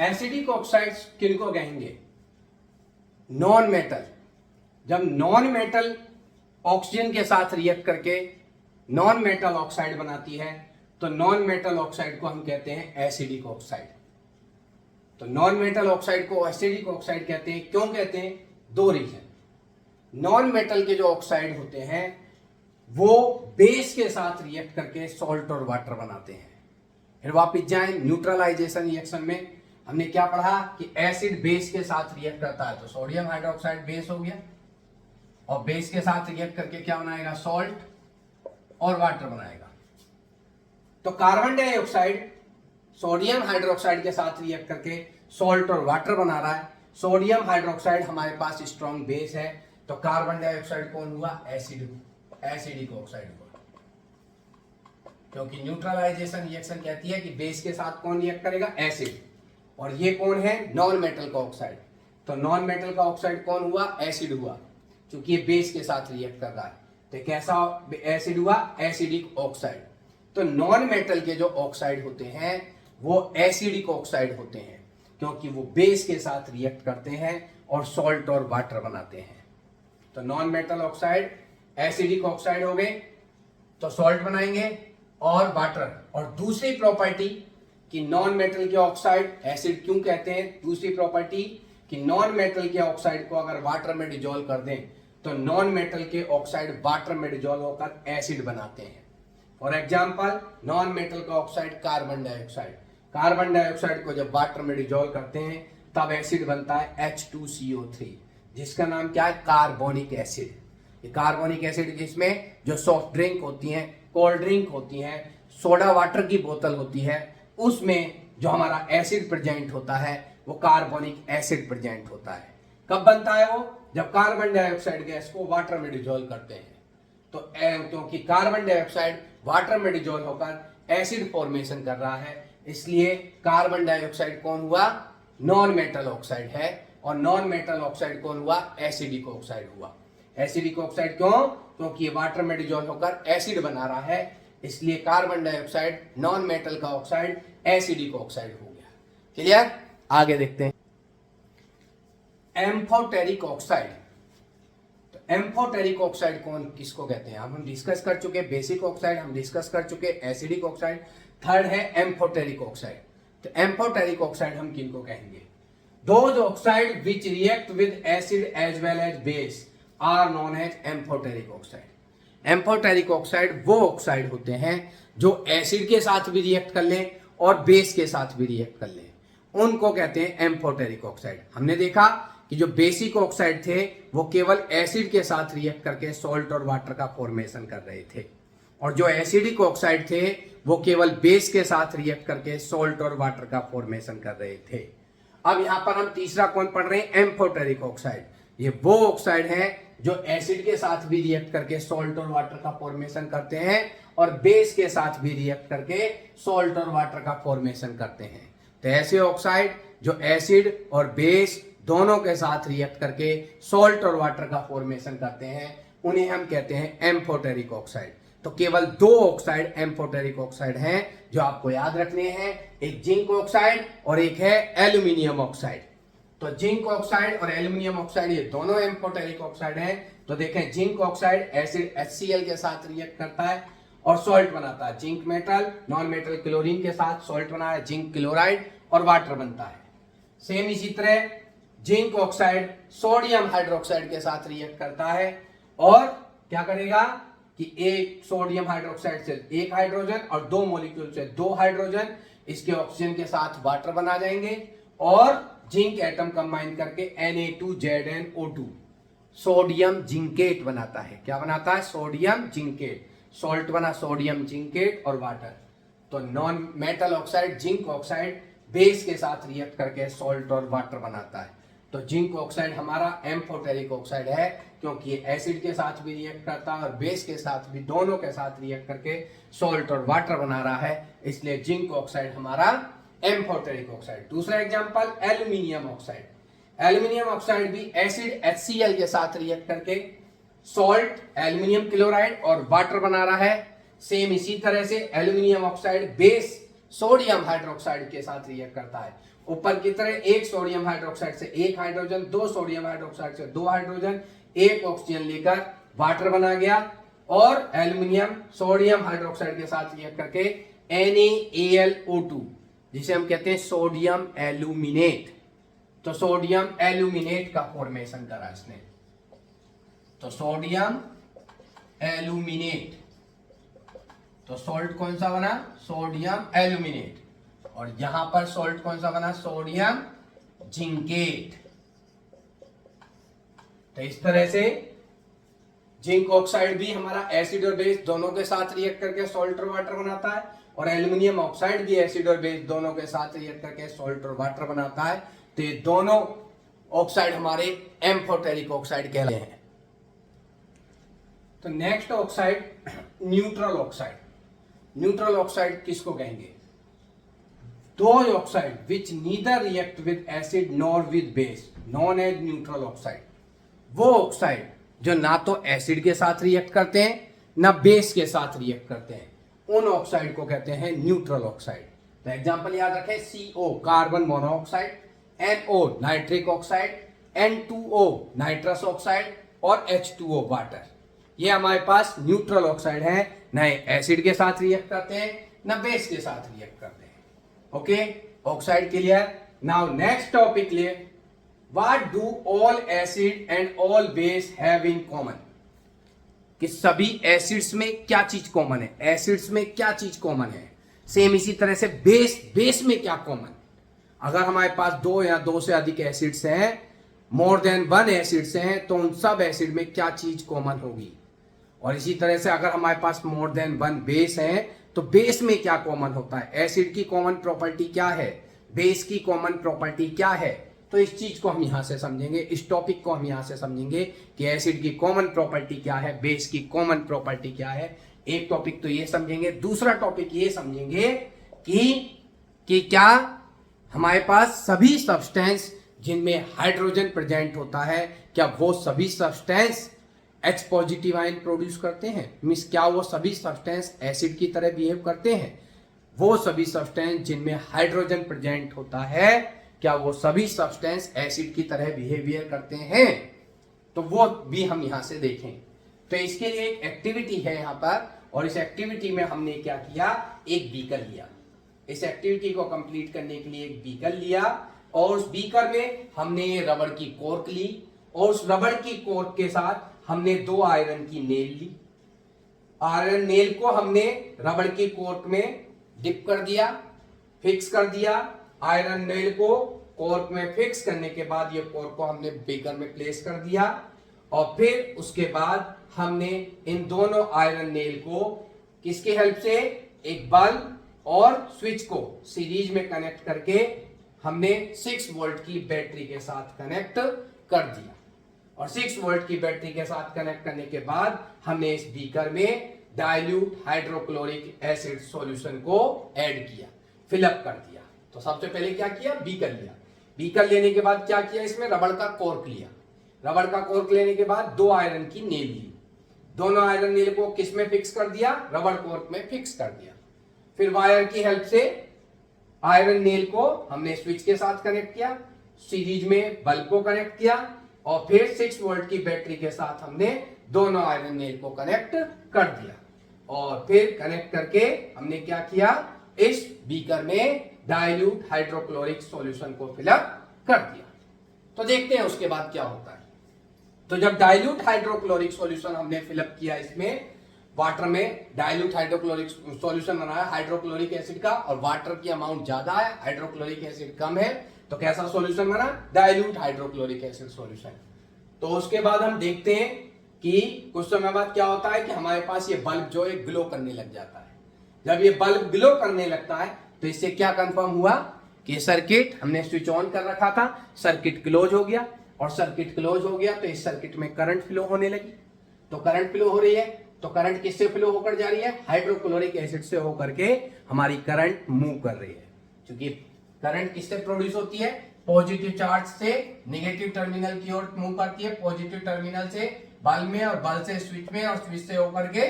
एसिडिक ऑक्साइड्स किनको कहेंगे? Non metal. जब नॉन मेटल ऑक्सीजन के साथ रिएक्ट करके नॉन मेटल ऑक्साइड बनाती है तो नॉन मेटल ऑक्साइड को हम कहते हैं एसिडिक ऑक्साइड। तो नॉन मेटल ऑक्साइड को एसिडिक ऑक्साइड कहते हैं। क्यों कहते हैं? दो रीजन। नॉन मेटल के जो ऑक्साइड होते हैं वो बेस के साथ रिएक्ट करके सॉल्ट और वाटर बनाते हैं। फिर वापिस जाएं न्यूट्रलाइजेशन रिएक्शन में, हमने क्या पढ़ा कि एसिड बेस के साथ रिएक्ट करता है तो सोडियम हाइड्रोक्साइड बेस हो गया, और बेस के साथ रिएक्ट करके क्या बनाएगा? सॉल्ट और वाटर बनाएगा। तो कार्बन डाइऑक्साइड सोडियम हाइड्रोक्साइड के साथ रिएक्ट करके सॉल्ट और वाटर बना रहा है। सोडियम हाइड्रोक्साइड हमारे पास स्ट्रॉन्ग बेस है, तो कार्बन डाइऑक्साइड कौन हुआ? एसिडिक ऑक्साइड हुआ। क्योंकि न्यूट्रलाइजेशन रिएक्शन कहती है कि बेस के साथ कौन रिएक्ट करेगा? एसिड। और ये कौन है? नॉन मेटल का ऑक्साइड। तो नॉन मेटल का ऑक्साइड कौन हुआ? एसिड हुआ, क्योंकि ये बेस के साथ रिएक्ट कर रहा है। तो कैसा एसिड हुआ? Acidic oxide. तो नॉन मेटल के जो ऑक्साइड होते हैं वो एसिडिक ऑक्साइड होते हैं, क्योंकि वो बेस के साथ रिएक्ट करते हैं और सॉल्ट और वाटर बनाते हैं। तो non metal oxide acidic oxide हो गए, तो सॉल्ट बनाएंगे और वाटर। और दूसरी प्रॉपर्टी कि नॉन मेटल के ऑक्साइड एसिड क्यों कहते हैं? दूसरी प्रॉपर्टी कि नॉन मेटल के ऑक्साइड को अगर वाटर में डिजोल्व कर दें तो नॉन मेटल के ऑक्साइड वाटर में डिजोल्व होकर एसिड बनाते हैं। फॉर एग्जांपल नॉन मेटल का oxide carbon dioxide. Carbon dioxide को जब वाटर में डिजोल्व करते हैं तब एसिड बनता है H2CO3, जिसका नाम क्या है? Carbonic acid. ये कार्बोनिक एसिड जिसमें जो सॉफ्ट ड्रिंक होती हैं, कोल्ड ड्रिंक होती हैं, सोडा वाटर की बोतल होती है, उसमें जो हमारा एसिड प्रेजेंट होता है वो कार्बोनिक एसिड प्रेजेंट होता है। कब बनता है वो? जब कार्बन डाइऑक्साइड गैस को वाटर में डिजोल्व करते हैं। तो क्योंकि कार्बन डाइऑक्साइड वाटर में डिजोल्व होकर एसिड फॉर्मेशन कर रहा है, इसलिए कार्बन डाइऑक्साइड कौन हुआ? नॉन मेटल ऑक्साइड है। और नॉन मेटल ऑक्साइड कौन हुआ? एसिडिक ऑक्साइड हुआ। एसिडिक ऑक्साइड क्यों? क्योंकि ये वाटर में डिजोल्व होकर एसिड बना रहा है, इसलिए कार्बन डाइऑक्साइड नॉन मेटल का ऑक्साइड एसिडिक ऑक्साइड हो गया। क्लियर? आगे देखते हैं एम्फोटेरिक ऑक्साइड। तो एम्फोटेरिक ऑक्साइड कौन किसको कहते हैं? हम डिस्कस कर चुके बेसिक ऑक्साइड, हम डिस्कस कर चुके एसिडिक ऑक्साइड। थर्ड है एम्फोटेरिक ऑक्साइड। तो एम्फोटेरिक ऑक्साइड हम किनको कहेंगे? Those oxide which react with acid as well as base are known as amphoteric oxide. Amphoteric oxide वो ऑक्साइड होते हैं जो एसिड के साथ भी रिएक्ट कर लें और बेस के साथ भी रिएक्ट कर लें, उनको कहते हैं एम्फोटेरिक ऑक्साइड। हमने देखा कि जो बेसिक ऑक्साइड थे वो केवल एसिड के साथ रिएक्ट करके सॉल्ट और वाटर का फॉर्मेशन कर रहे थे, और जो एसिडिक ऑक्साइड थे वो केवल बेस के साथ रिएक्ट करके सॉल्ट और वाटर का फॉर्मेशन कर रहे थे। अब यहां पर हम तीसरा कौन पढ़ रहे हैं? Amphoteric oxide. ये वो ऑक्साइड है जो एसिड के साथ भी रिएक्ट करके सॉल्ट और वाटर का फॉर्मेशन करते हैं और बेस के साथ भी रिएक्ट करके सॉल्ट और वाटर का फॉर्मेशन करते हैं। तो ऐसे ऑक्साइड जो एसिड और बेस दोनों के साथ रिएक्ट करके सॉल्ट और वाटर का फॉर्मेशन करते हैं, उन्हें हम कहते हैं एम्फोटेरिक ऑक्साइड। तो केवल दो ऑक्साइड एम्फोटेरिक ऑक्साइड हैं जो आपको याद रखने हैं, एक जिंक ऑक्साइड और एक है एल्यूमिनियम ऑक्साइड। तो जिंक ऑक्साइड और एल्यूमिनियम ऑक्साइड ये दोनों एम्फोटेरिक ऑक्साइड हैं। तो देखें जिंक ऑक्साइड एसिड HCl के साथ रिएक्ट करता है और सॉल्ट बनाता है। Zinc metal non metal chlorine के साथ सॉल्ट बना है, जिंक क्लोराइड, और वाटर बनता है। सेम इसी तरह जिंक ऑक्साइड सोडियम हाइड्रोक्साइड के साथ रिएक्ट करता है और क्या करेगा कि एक सोडियम हाइड्रोक्साइड से एक हाइड्रोजन और दो मॉलिक्यूल से दो हाइड्रोजन इसके ऑक्सीजन के साथ वाटर बना जाएंगे और जिंक एटम कंबाइन करके Na2ZnO2 सोडियम जिंकेट बनाता है। क्या बनाता है? Sodium zincate. सॉल्ट बना सोडियम जिंकेट और वाटर। तो non metal oxide zinc oxide base के साथ रिएक्ट करके सॉल्ट और वाटर बनाता है। तो जिंक ऑक्साइड हमारा एम्फोटेरिक ऑक्साइड है, क्योंकि ये एसिड के साथ भी रिएक्ट करता है और बेस के साथ भी, दोनों के साथ रिएक्ट करके सॉल्ट और वाटर बना रहा है, इसलिए जिंक ऑक्साइड हमारा एम्फोटेरिक ऑक्साइड। दूसरा example aluminium oxide. Aluminium oxide भी एसिड HCl के साथ रिएक्ट करके सॉल्ट, एल्यूमिनियम क्लोराइड और वाटर बना रहा है। सेम इसी तरह से aluminium oxide base sodium hydroxide के साथ रिएक्ट करता है। ऊपर की तरह एक सोडियम हाइड्रोक्साइड से एक हाइड्रोजन, दो सोडियम हाइड्रोक्साइड से दो हाइड्रोजन, एक ऑक्सीजन लेकर वाटर बना गया, और एल्यूमिनियम सोडियम हाइड्रोक्साइड के साथ रिएक्ट करके NaAlO2, जिसे हम कहते हैं सोडियम एल्यूमिनेट, तो सोडियम एल्यूमिनेट का फॉर्मेशन करा इसने। तो सोडियम एल्यूमिनेट, तो सॉल्ट कौन सा बना? Sodium aluminate. और यहां पर सॉल्ट कौन सा बना? Sodium zincate. तो इस तरह से जिंक ऑक्साइड भी हमारा एसिड और बेस दोनों के साथ रिएक्ट करके सॉल्ट और वाटर बनाता है, और एल्यूमिनियम ऑक्साइड भी एसिड और बेस दोनों के साथ रिएक्ट करके सॉल्ट और वाटर बनाता है। तो ये दोनों ऑक्साइड हमारे एम्फोटेरिक ऑक्साइड कहलाते हैं। तो next oxide neutral oxide. Neutral oxide किसको कहेंगे? Those oxide which neither react with acid nor with base known as neutral oxide। वो ऑक्साइड जो ना तो एसिड के साथ रिएक्ट करते हैं ना बेस के साथ रिएक्ट करते हैं, उन ऑक्साइड को कहते हैं न्यूट्रल ऑक्साइड। तो एग्जांपल याद रखें, CO carbon monoxide, NO nitric oxide, N2O nitrous oxide और H2O वाटर। ये हमारे पास न्यूट्रल ऑक्साइड है, ना एसिड के साथ रिएक्ट करते हैं ना बेस के साथ रिएक्ट करते हैं। Okay, oxide clear. Now next topic ले, what do all acid and all base have in common. कि सभी एसिड्स में क्या चीज कॉमन है? एसिड्स में क्या चीज कॉमन है? सेम इसी तरह से बेस में क्या कॉमन? अगर हमारे पास दो या दो से अधिक एसिड्स हैं, मोर देन वन एसिड्स हैं, तो उन सब एसिड में क्या चीज कॉमन होगी? और इसी तरह से अगर हमारे पास मोर देन वन बेस है, तो बेस में क्या कॉमन होता है? एसिड की कॉमन प्रॉपर्टी क्या है? बेस की कॉमन प्रॉपर्टी क्या है? तो इस चीज को हम यहां से समझेंगे, इस टॉपिक को हम यहां से समझेंगे कि एसिड की कॉमन प्रॉपर्टी क्या है, बेस की कॉमन प्रॉपर्टी क्या है। एक टॉपिक तो ये समझेंगे, दूसरा टॉपिक ये समझेंगे कि क्या हमारे पास सभी सब्सटेंस जिनमें हाइड्रोजन प्रेजेंट होता है, क्या वो सभी substance H positive ion produce करते हैं? मीन्स क्या वो सभी सब्सटेंस एसिड की तरह बिहेव करते हैं? वो सभी सब्सटेंस जिनमें हाइड्रोजन प्रेजेंट होता है, क्या वो सभी सब्सटेंस एसिड की तरह बिहेवियर करते हैं? तो वो भी हम यहां से देखें। तो इसके लिए एक एक्टिविटी है यहां पर, और इस एक्टिविटी में हमने क्या किया? एक बीकर लिया। इस एक्टिविटी को कंप्लीट करने के लिए एक बीकर लिया, और उस बीकर में हमने रबड़ की कॉर्क ली, और उस रबड़ की कॉर्क के साथ हमने दो आयरन की नेल ली। आयरन नेल को हमने रबड़ की कॉर्क में डिप कर दिया, फिक्स कर दिया। आयरन नेल को कॉर्क में फिक्स करने के बाद ये कॉर्क को हमने बीकर में प्लेस कर दिया, और फिर उसके बाद हमने इन दोनों आयरन नेल को किसकी हेल्प से? एक बल्ब और स्विच को सीरीज में कनेक्ट करके हमने 6 वोल्ट की बैटरी के साथ कनेक्ट कर दिया। और 6 वोल्ट की बैटरी के साथ कनेक्ट करने के बाद हमने इस बीकर में डाइल्यूट हाइड्रोक्लोरिक एसिड सॉल्यूशन को ऐड किया, फिलअप कर दिया। तो सबसे पहले क्या किया? बीकर लिया। बीकर लेने के बाद क्या किया? इसमें रबड़ का कॉर्क लिया। रबड़ का कॉर्क लेने के बाद दो आयरन की नेल ली। दोनों आयरन नेल को किस में फिक्स कर दिया? रबड़ कॉर्क में फिक्स कर दिया। फिर वायर की हेल्प से आयरन नेल को हमने स्विच के साथ कनेक्ट किया, सीरीज में बल्ब को कनेक्ट किया, और फिर 6 वोल्ट की बैटरी के साथ हमने दोनों आयरन नेल को कनेक्ट कर दिया। और फिर कनेक्ट करके हमने क्या किया? इस बीकर में डाइल्यूट हाइड्रोक्लोरिक सॉल्यूशन को फिलअप कर दिया। तो देखते हैं उसके बाद क्या होता है। तो जब डाइल्यूट हाइड्रोक्लोरिक सॉल्यूशन हमने फिलअप किया, इसमें वाटर में डाइल्यूट हाइड्रोक्लोरिक सॉल्यूशन बनाया हाइड्रोक्लोरिक एसिड का, और वाटर की अमाउंट ज्यादा है, हाइड्रोक्लोरिक एसिड कम है, तो कैसा सॉल्यूशन बना? Dilute hydrochloric acid solution. तो उसके बाद हम देखते हैं कि कुछ समय बाद क्या होता है कि हमारे पास ये बल्ब जो है ग्लो करने लग जाता है। जब ये बल्ब ग्लो करने लगता है, तो इससे क्या कंफर्म हुआ कि सर्किट हमने स्विच ऑन कर रखा था, सर्किट क्लोज हो गया, और सर्किट क्लोज हो गया तो इस सर्किट में करंट फ्लो होने लगी। तो करंट फ्लो हो रही है, तो करंट किससे फ्लो होकर जा रही है? हाइड्रोक्लोरिक एसिड से होकर के हमारी करंट मूव कर रही है। क्योंकि करंट किससे प्रोड्यूस होती है? पॉजिटिव चार्ज से नेगेटिव टर्मिनल की ओर मूव करती है, पॉजिटिव टर्मिनल से बल्ब में, और बल्ब से स्विच में, और स्विच से होकर के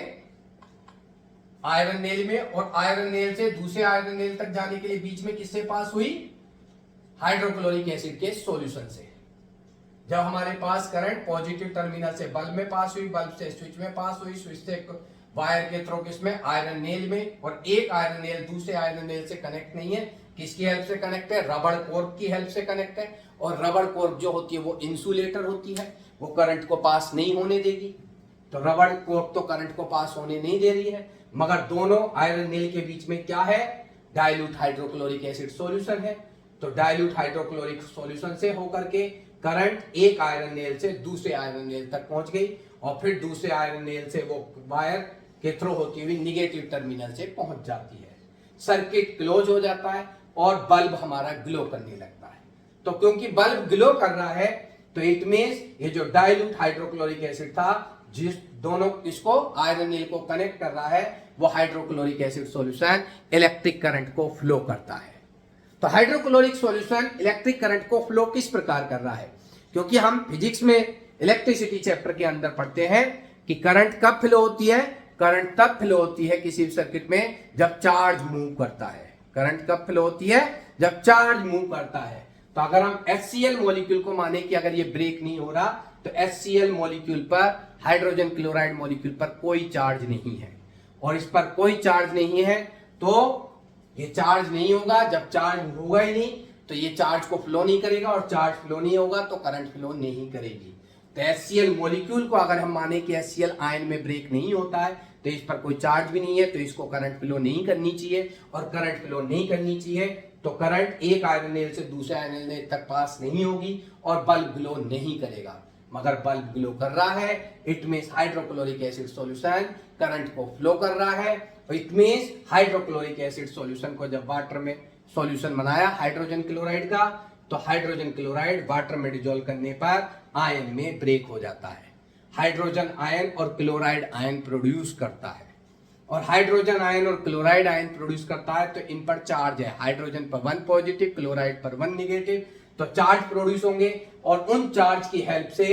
आयरन नेल में, और आयरन नेल से दूसरे आयरन नेल तक जाने के लिए बीच में किससे पास हुई? हाइड्रोक्लोरिक एसिड के सॉल्यूशन से। जब हमारे पास करंट पॉजिटिव टर्मिनल से बल्ब में पास हुई, बल्ब से स्विच में पास हुई, स्विच से वायर के थ्रू किसमें? आयरन नेल में, और एक आयरन नेल दूसरे आयरन नेल से कनेक्ट नहीं है, किसकी हेल्प से कनेक्ट है? रबड़ कॉर्क की हेल्प से कनेक्ट है। और रबड़ कॉर्क जो होती है वो इंसुलेटर होती है, वो करंट को पास नहीं होने देगी। तो रबड़ कॉर्क तो करंट को पास होने नहीं दे रही है, मगर दोनों आयरन नेल के बीच में क्या है? डाइल्यूट हाइड्रोक्लोरिक एसिड सॉल्यूशन है। तो डाइल्यूट हाइड्रोक्लोरिक सॉल्यूशन से होकर के करंट एक आयरन नेल से दूसरे आयरन नेल तक पहुंच गई, और फिर दूसरे आयरन नेल से वो वायर के थ्रू होती हुई निगेटिव टर्मिनल से पहुंच जाती है। सर्किट क्लोज हो जाता है और बल्ब हमारा ग्लो करने लगता है। तो क्योंकि बल्ब ग्लो कर रहा है तो इट मींस ये जो डाइल्यूट हाइड्रोक्लोरिक एसिड था, जिस दोनों इसको आयरन नेल को कनेक्ट कर रहा है, वो hydrochloric acid solution electric current को फ्लो करता है। तो हाइड्रोक्लोरिक सॉल्यूशन इलेक्ट्रिक करंट को फ्लो किस प्रकार कर रहा है? क्योंकि हम फिजिक्स में इलेक्ट्रिसिटी चैप्टर के अंदर पढ़ते हैं कि करंट कब फ्लो होती है? करंट तब फ्लो होती है किसी सर्किट में जब चार्ज मूव करता है। करंट कब फ्लो होती है? जब चार्ज मूव करता है। तो अगर हम HCl मॉलिक्यूल को माने कि अगर ये ब्रेक नहीं हो रहा, तो HCl मॉलिक्यूल पर, हाइड्रोजन क्लोराइड मॉलिक्यूल पर कोई चार्ज नहीं है, और इस पर कोई चार्ज नहीं है, तो ये चार्ज नहीं होगा। जब चार्ज होगा ही नहीं तो ये चार्ज को फ्लो नहीं करेगा, और चार्ज फ्लो नहीं होगा तो करंट फ्लो नहीं करेगी। तो HCl मॉलिक्यूल को अगर हम माने कि HCl आयन में ब्रेक नहीं होता है, तो इस पर कोई चार्ज भी नहीं है, तो इसको करंट फ्लो नहीं करनी चाहिए, और करंट फ्लो नहीं करनी चाहिए तो करंट एक आयरन नेल से दूसरे आयरन नेल तक पास नहीं होगी, और बल्ब ग्लो नहीं करेगा। मगर बल्ब ग्लो कर रहा है, it means hydrochloric acid solution current को फ्लो कर रहा है। It means hydrochloric acid solution को जब वाटर में सॉल्यूशन बनाया हाइड्रोजन क्लोराइड का, तो हाइड्रोजन क्लोराइड वाटर में डिसॉल्व करने पर आयन में ब्रेक हो जाता है। हाइड्रोजन आयन और क्लोराइड आयन प्रोड्यूस करता है, और हाइड्रोजन आयन और क्लोराइड आयन प्रोड्यूस करता है तो इन पर चार्ज है, हाइड्रोजन पर 1 पॉजिटिव, क्लोराइड पर 1 नेगेटिव, तो चार्ज प्रोड्यूस होंगे, और उन चार्ज की हेल्प से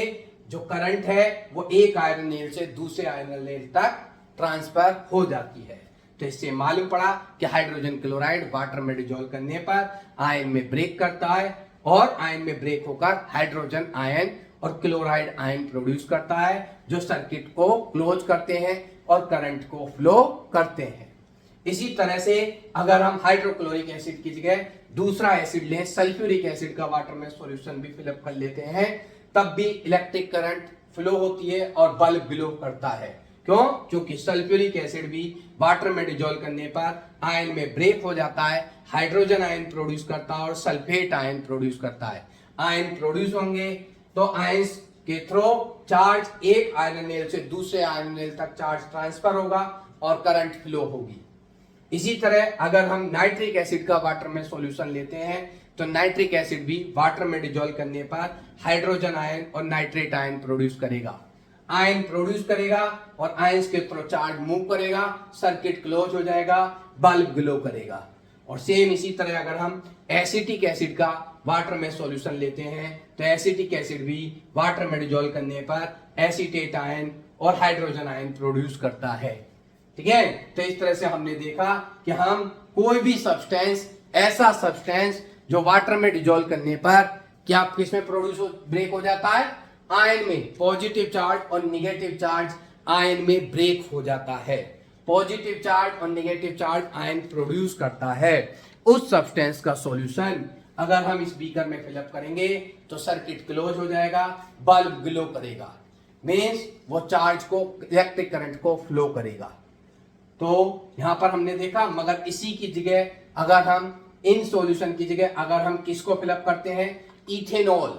जो करंट है वो एक आयरन नेल से दूसरे आयरन नेल तक ट्रांसफर हो जाती है। तो इससे मालूम पड़ा कि हाइड्रोजन क्लोराइड वाटर में डिसॉल्व करने पर आयन में ब्रेक करता है, और आयन में ब्रेक होकर हाइड्रोजन आयन और क्लोराइड आयन प्रोड्यूस करता है, जो सर्किट को क्लोज करते हैं और करंट को फ्लो करते हैं। इसी तरह से अगर हम हाइड्रोक्लोरिक एसिड की जगह दूसरा एसिड लें, सल्फ्यूरिक एसिड का वाटर में सॉल्यूशन भी फिलअप कर लेते हैं, तब भी इलेक्ट्रिक करंट फ्लो होती है और बल्ब ग्लो करता है। क्यों? क्योंकि सल्फ्यूरिक एसिड भी वाटर में डिसॉल्व करने पर आयन में ब्रेक हो जाता है, हाइड्रोजन आयन प्रोड्यूस करता है और सल्फेट आयन प्रोड्यूस करता है। आयन प्रोड्यूस होंगे तो आयंस के थ्रू चार्ज एक आयरन नेल से दूसरे आयरन नेल तक चार्ज ट्रांसफर होगा और करंट फ्लो होगी। इसी तरह अगर हम नाइट्रिक एसिड का वाटर में सॉल्यूशन लेते हैं तो नाइट्रिक एसिड भी वाटर में डिसॉल्व करने पर हाइड्रोजन आयन और नाइट्रेट आयन प्रोड्यूस करेगा। आयन प्रोड्यूस करेगा और आयंस के थ्रू चार्ज मूव करेगा, सर्किट क्लोज हो जाएगा, बल्ब ग्लो करेगा। और सेम इसी तरह अगर हम एसिटिक एसिड का वाटर में सॉल्यूशन लेते हैं तो एसिटिक एसिड भी वाटर में डिसॉल्व करने पर एसीटेट आयन और हाइड्रोजन आयन प्रोड्यूस करता है। ठीक है, तो इस तरह से हमने देखा कि हम कोई भी सब्सटेंस, ऐसा सब्सटेंस जो वाटर में डिसॉल्व करने पर क्या किसमें प्रोड्यूस ब्रेक हो जाता है? आयन में। पॉजिटिव चार्ज और निगेटिव चार्ज आयन में ब्रेक हो जाता है। पॉजिटिव चार्ज और नेगेटिव चार्ज आयन प्रोड्यूस करता है। उस सब्सटेंस का सॉल्यूशन अगर हम इस बीकर में फिलअप करेंगे तो सर्किट क्लोज हो जाएगा, बल्ब ग्लो करेगा, मींस वो चार्ज को, इलेक्ट्रिक करंट को फ्लो करेगा। तो यहां पर हमने देखा, मगर इसी की जगह अगर हम इन सॉल्यूशन की जगह अगर हम किसको फिलअप करते हैं? इथेनॉल,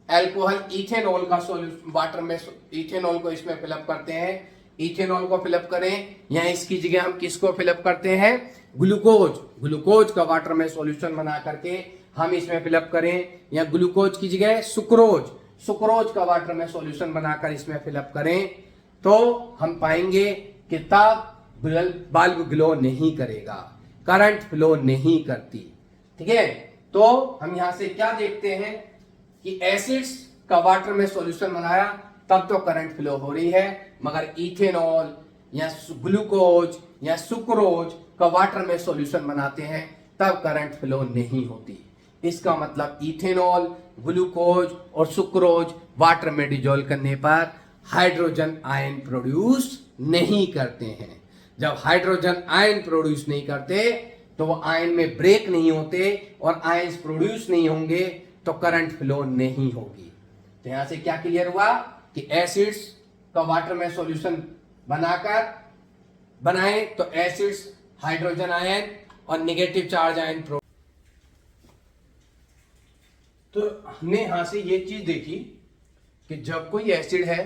अल्कोहल इथेनॉल का सॉल्यूशन वाटर में, इथेनॉल को इसमें फिलअप करते हैं, इथेनॉल को फिलअप करें या इसकी जगह हम किसको फिलअप करते हैं, ग्लूकोज, ग्लूकोज का वाटर में सॉल्यूशन बना करके हम इसमें फिलअप करें, या ग्लूकोज की जगह सुक्रोज, सुक्रोज का वाटर में सॉल्यूशन बनाकर इसमें फिलअप करें, तो हम पाएंगे कि तब बल्ब ग्लो नहीं करेगा, करंट फ्लो नहीं करती। ठीक है, तो हम यहां से क्या देखते हैं कि एसिड्स का वाटर में सॉल्यूशन बनाया तब तो करंट फ्लो हो रही है, मगर इथेनॉल या ग्लूकोज या सुक्रोज का वाटर में सॉल्यूशन बनाते हैं तब करंट फ्लो नहीं होती। इसका मतलब इथेनॉल, ग्लूकोज और सुक्रोज वाटर में डिजोल्व करने पर हाइड्रोजन आयन प्रोड्यूस नहीं करते हैं। जब हाइड्रोजन आयन प्रोड्यूस नहीं करते तो वो आयन में ब्रेक नहीं होते और आयंस प्रोड्यूस नहीं होंगे तो करंट फ्लो नहीं होगी। तो यहां से क्या क्लियर हुआ कि एसिड्स का वाटर में सॉल्यूशन बनाए तो एसिड्स हाइड्रोजन आयन और नेगेटिव चार्ज आयन तो हमने यहां से ये चीज देखी कि जब कोई एसिड है,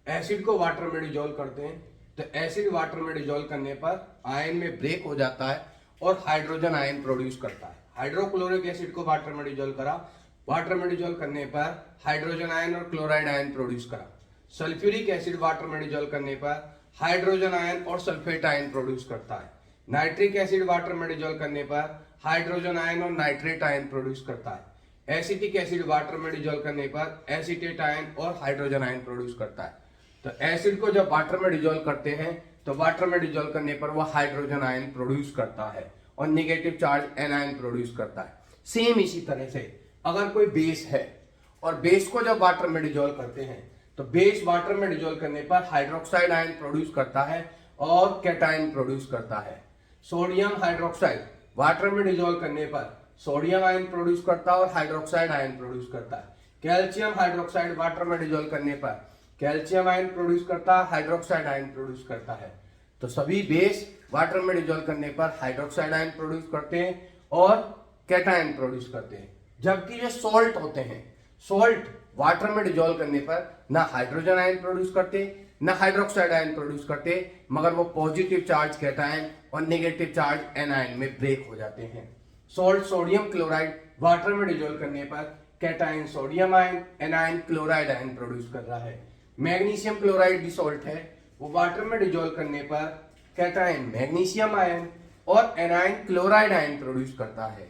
एसिड को वाटर में डिजोल्व करते हैं तो एसिड वाटर में डिजोल्व करने पर आयन में ब्रेक हो जाता है और हाइड्रोजन आयन प्रोड्यूस करता है। हाइड्रोक्लोरिक एसिड को वाटर में डिजोल्व करा, वाटर में डिजोल्व करने पर हाइड्रोजन आयन और क्लोराइड आयन प्रोड्यूस करा। सल्फ्यूरिक एसिड वाटर में डिजोल्व करने पर हाइड्रोजन आयन और सल्फेट आयन प्रोड्यूस करता है। नाइट्रिक एसिड वाटर में डिजोल्व करने पर हाइड्रोजन आयन और नाइट्रेट आयन प्रोड्यूस करता है। एसिटिक एसिड वाटर में डिजोल्व करने पर एसीटेट आयन और हाइड्रोजन आयन प्रोड्यूस करता है। तो एसिड को जब वाटर में डिजोल्व करते हैं तो वाटर में डिजोल्व करने पर वह हाइड्रोजन आयन प्रोड्यूस करता है और नेगेटिव चार्ज एनायन प्रोड्यूस करता है। सेम इसी तरह से अगर कोई बेस है और बेस को जब वाटर में डिजोल्व करते हैं तो बेस वाटर में डिजोल्व करने पर हाइड्रोक्साइड आयन प्रोड्यूस करता है और कैटायन प्रोड्यूस करता है। सोडियम हाइड्रोक्साइड वाटर में डिजोल्व करने पर सोडियम आयन प्रोड्यूस करता है और हाइड्रोक्साइड आयन प्रोड्यूस करता है। कैल्शियम हाइड्रोक्साइड वाटर में डिजोल्व करने पर कैल्शियम आयन प्रोड्यूस करता है, हाइड्रोक्साइड आयन प्रोड्यूस करता है। तो सभी बेस वाटर में डिजोल्व करने पर हाइड्रोक्साइड आयन प्रोड्यूस करते हैं और कैटायन प्रोड्यूस करते हैं। जबकि जो सॉल्ट होते हैं, सॉल्ट वाटर में डिजोल्व करने पर ना हाइड्रोजन आयन प्रोड्यूस करते ना हाइड्रोक्साइड आयन प्रोड्यूस करते, मगर वो पॉजिटिव चार्ज कैटायन और नेगेटिव चार्ज एनायन में ब्रेक हो जाते हैं। सॉल्ट सोडियम क्लोराइड वाटर में डिजोल्व करने पर cation sodium ion, anion chloride ion produce कर रहा है। मैग्नीशियम क्लोराइड भी सॉल्ट है, वो वाटर में डिजोल्व करने पर कैटायन मैग्नीशियम आयन और एनायन क्लोराइड आयन प्रोड्यूस करता है।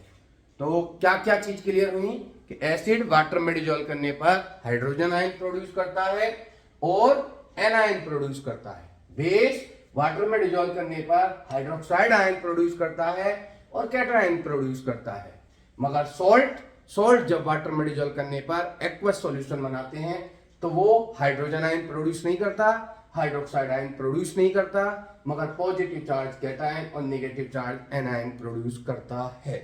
तो क्या क्या चीज क्लियर हुई कि एसिड वाटर में डिजोल्व करने पर हाइड्रोजन आयन प्रोड्यूस करता है और एनायन प्रोड्यूस करता है। बेस वाटर में डिजोल्व करने पर हाइड्रोक्साइड आयन प्रोड्यूस करता है और कैटायन प्रोड्यूस करता है। मगर सॉल्ट जब वाटर में डिजोल्व करने पर एक्वस सॉल्यूशन बनाते हैं तो वो हाइड्रोजन आयन प्रोड्यूस नहीं करता, हाइड्रोक्साइड आयन प्रोड्यूस नहीं करता, मगर पॉजिटिव चार्ज कैटायन और नेगेटिव चार्ज एनायन प्रोड्यूस करता है।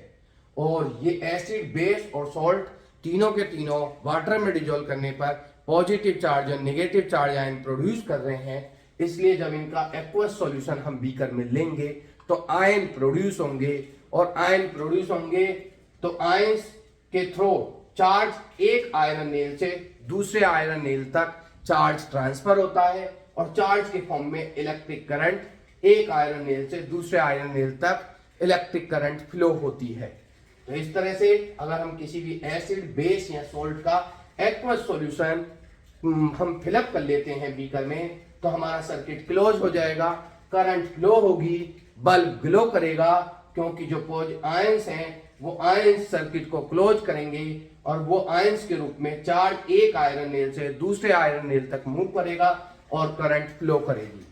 और ये एसिड, बेस और सॉल्ट तीनों के तीनों वाटर में डिजोल्व करने पर पॉजिटिव चार्ज और नेगेटिव चार्ज आयन प्रोड्यूस कर रहे हैं। इसलिए जब इनका एक्वस सॉल्यूशन हम बीकर में लेंगे तो आयन प्रोड्यूस होंगे, और आयन प्रोड्यूस होंगे तो आयंस के थ्रू चार्ज एक आयरन नेल से दूसरे आयरन नेल तक चार्ज ट्रांसफर होता है और चार्ज के फॉर्म में इलेक्ट्रिक करंट एक आयरन नेल से दूसरे आयरन नेल तक इलेक्ट्रिक करंट फ्लो होती है। तो इस तरह से अगर हम किसी भी एसिड, बेस या सॉल्ट का एक्वस सॉल्यूशन हम फिलअप कर लेते हैं बीकर में तो हमारा सर्किट क्लोज हो जाएगा, करंट फ्लो होगी, बल्ब ग्लो करेगा, क्योंकि जो आयंस हैं वो आयंस सर्किट को क्लोज करेंगे और वो आयंस के रूप में चार्ज एक आयरन नेल से दूसरे आयरन नेल तक मूव करेगा और करंट फ्लो करेगी।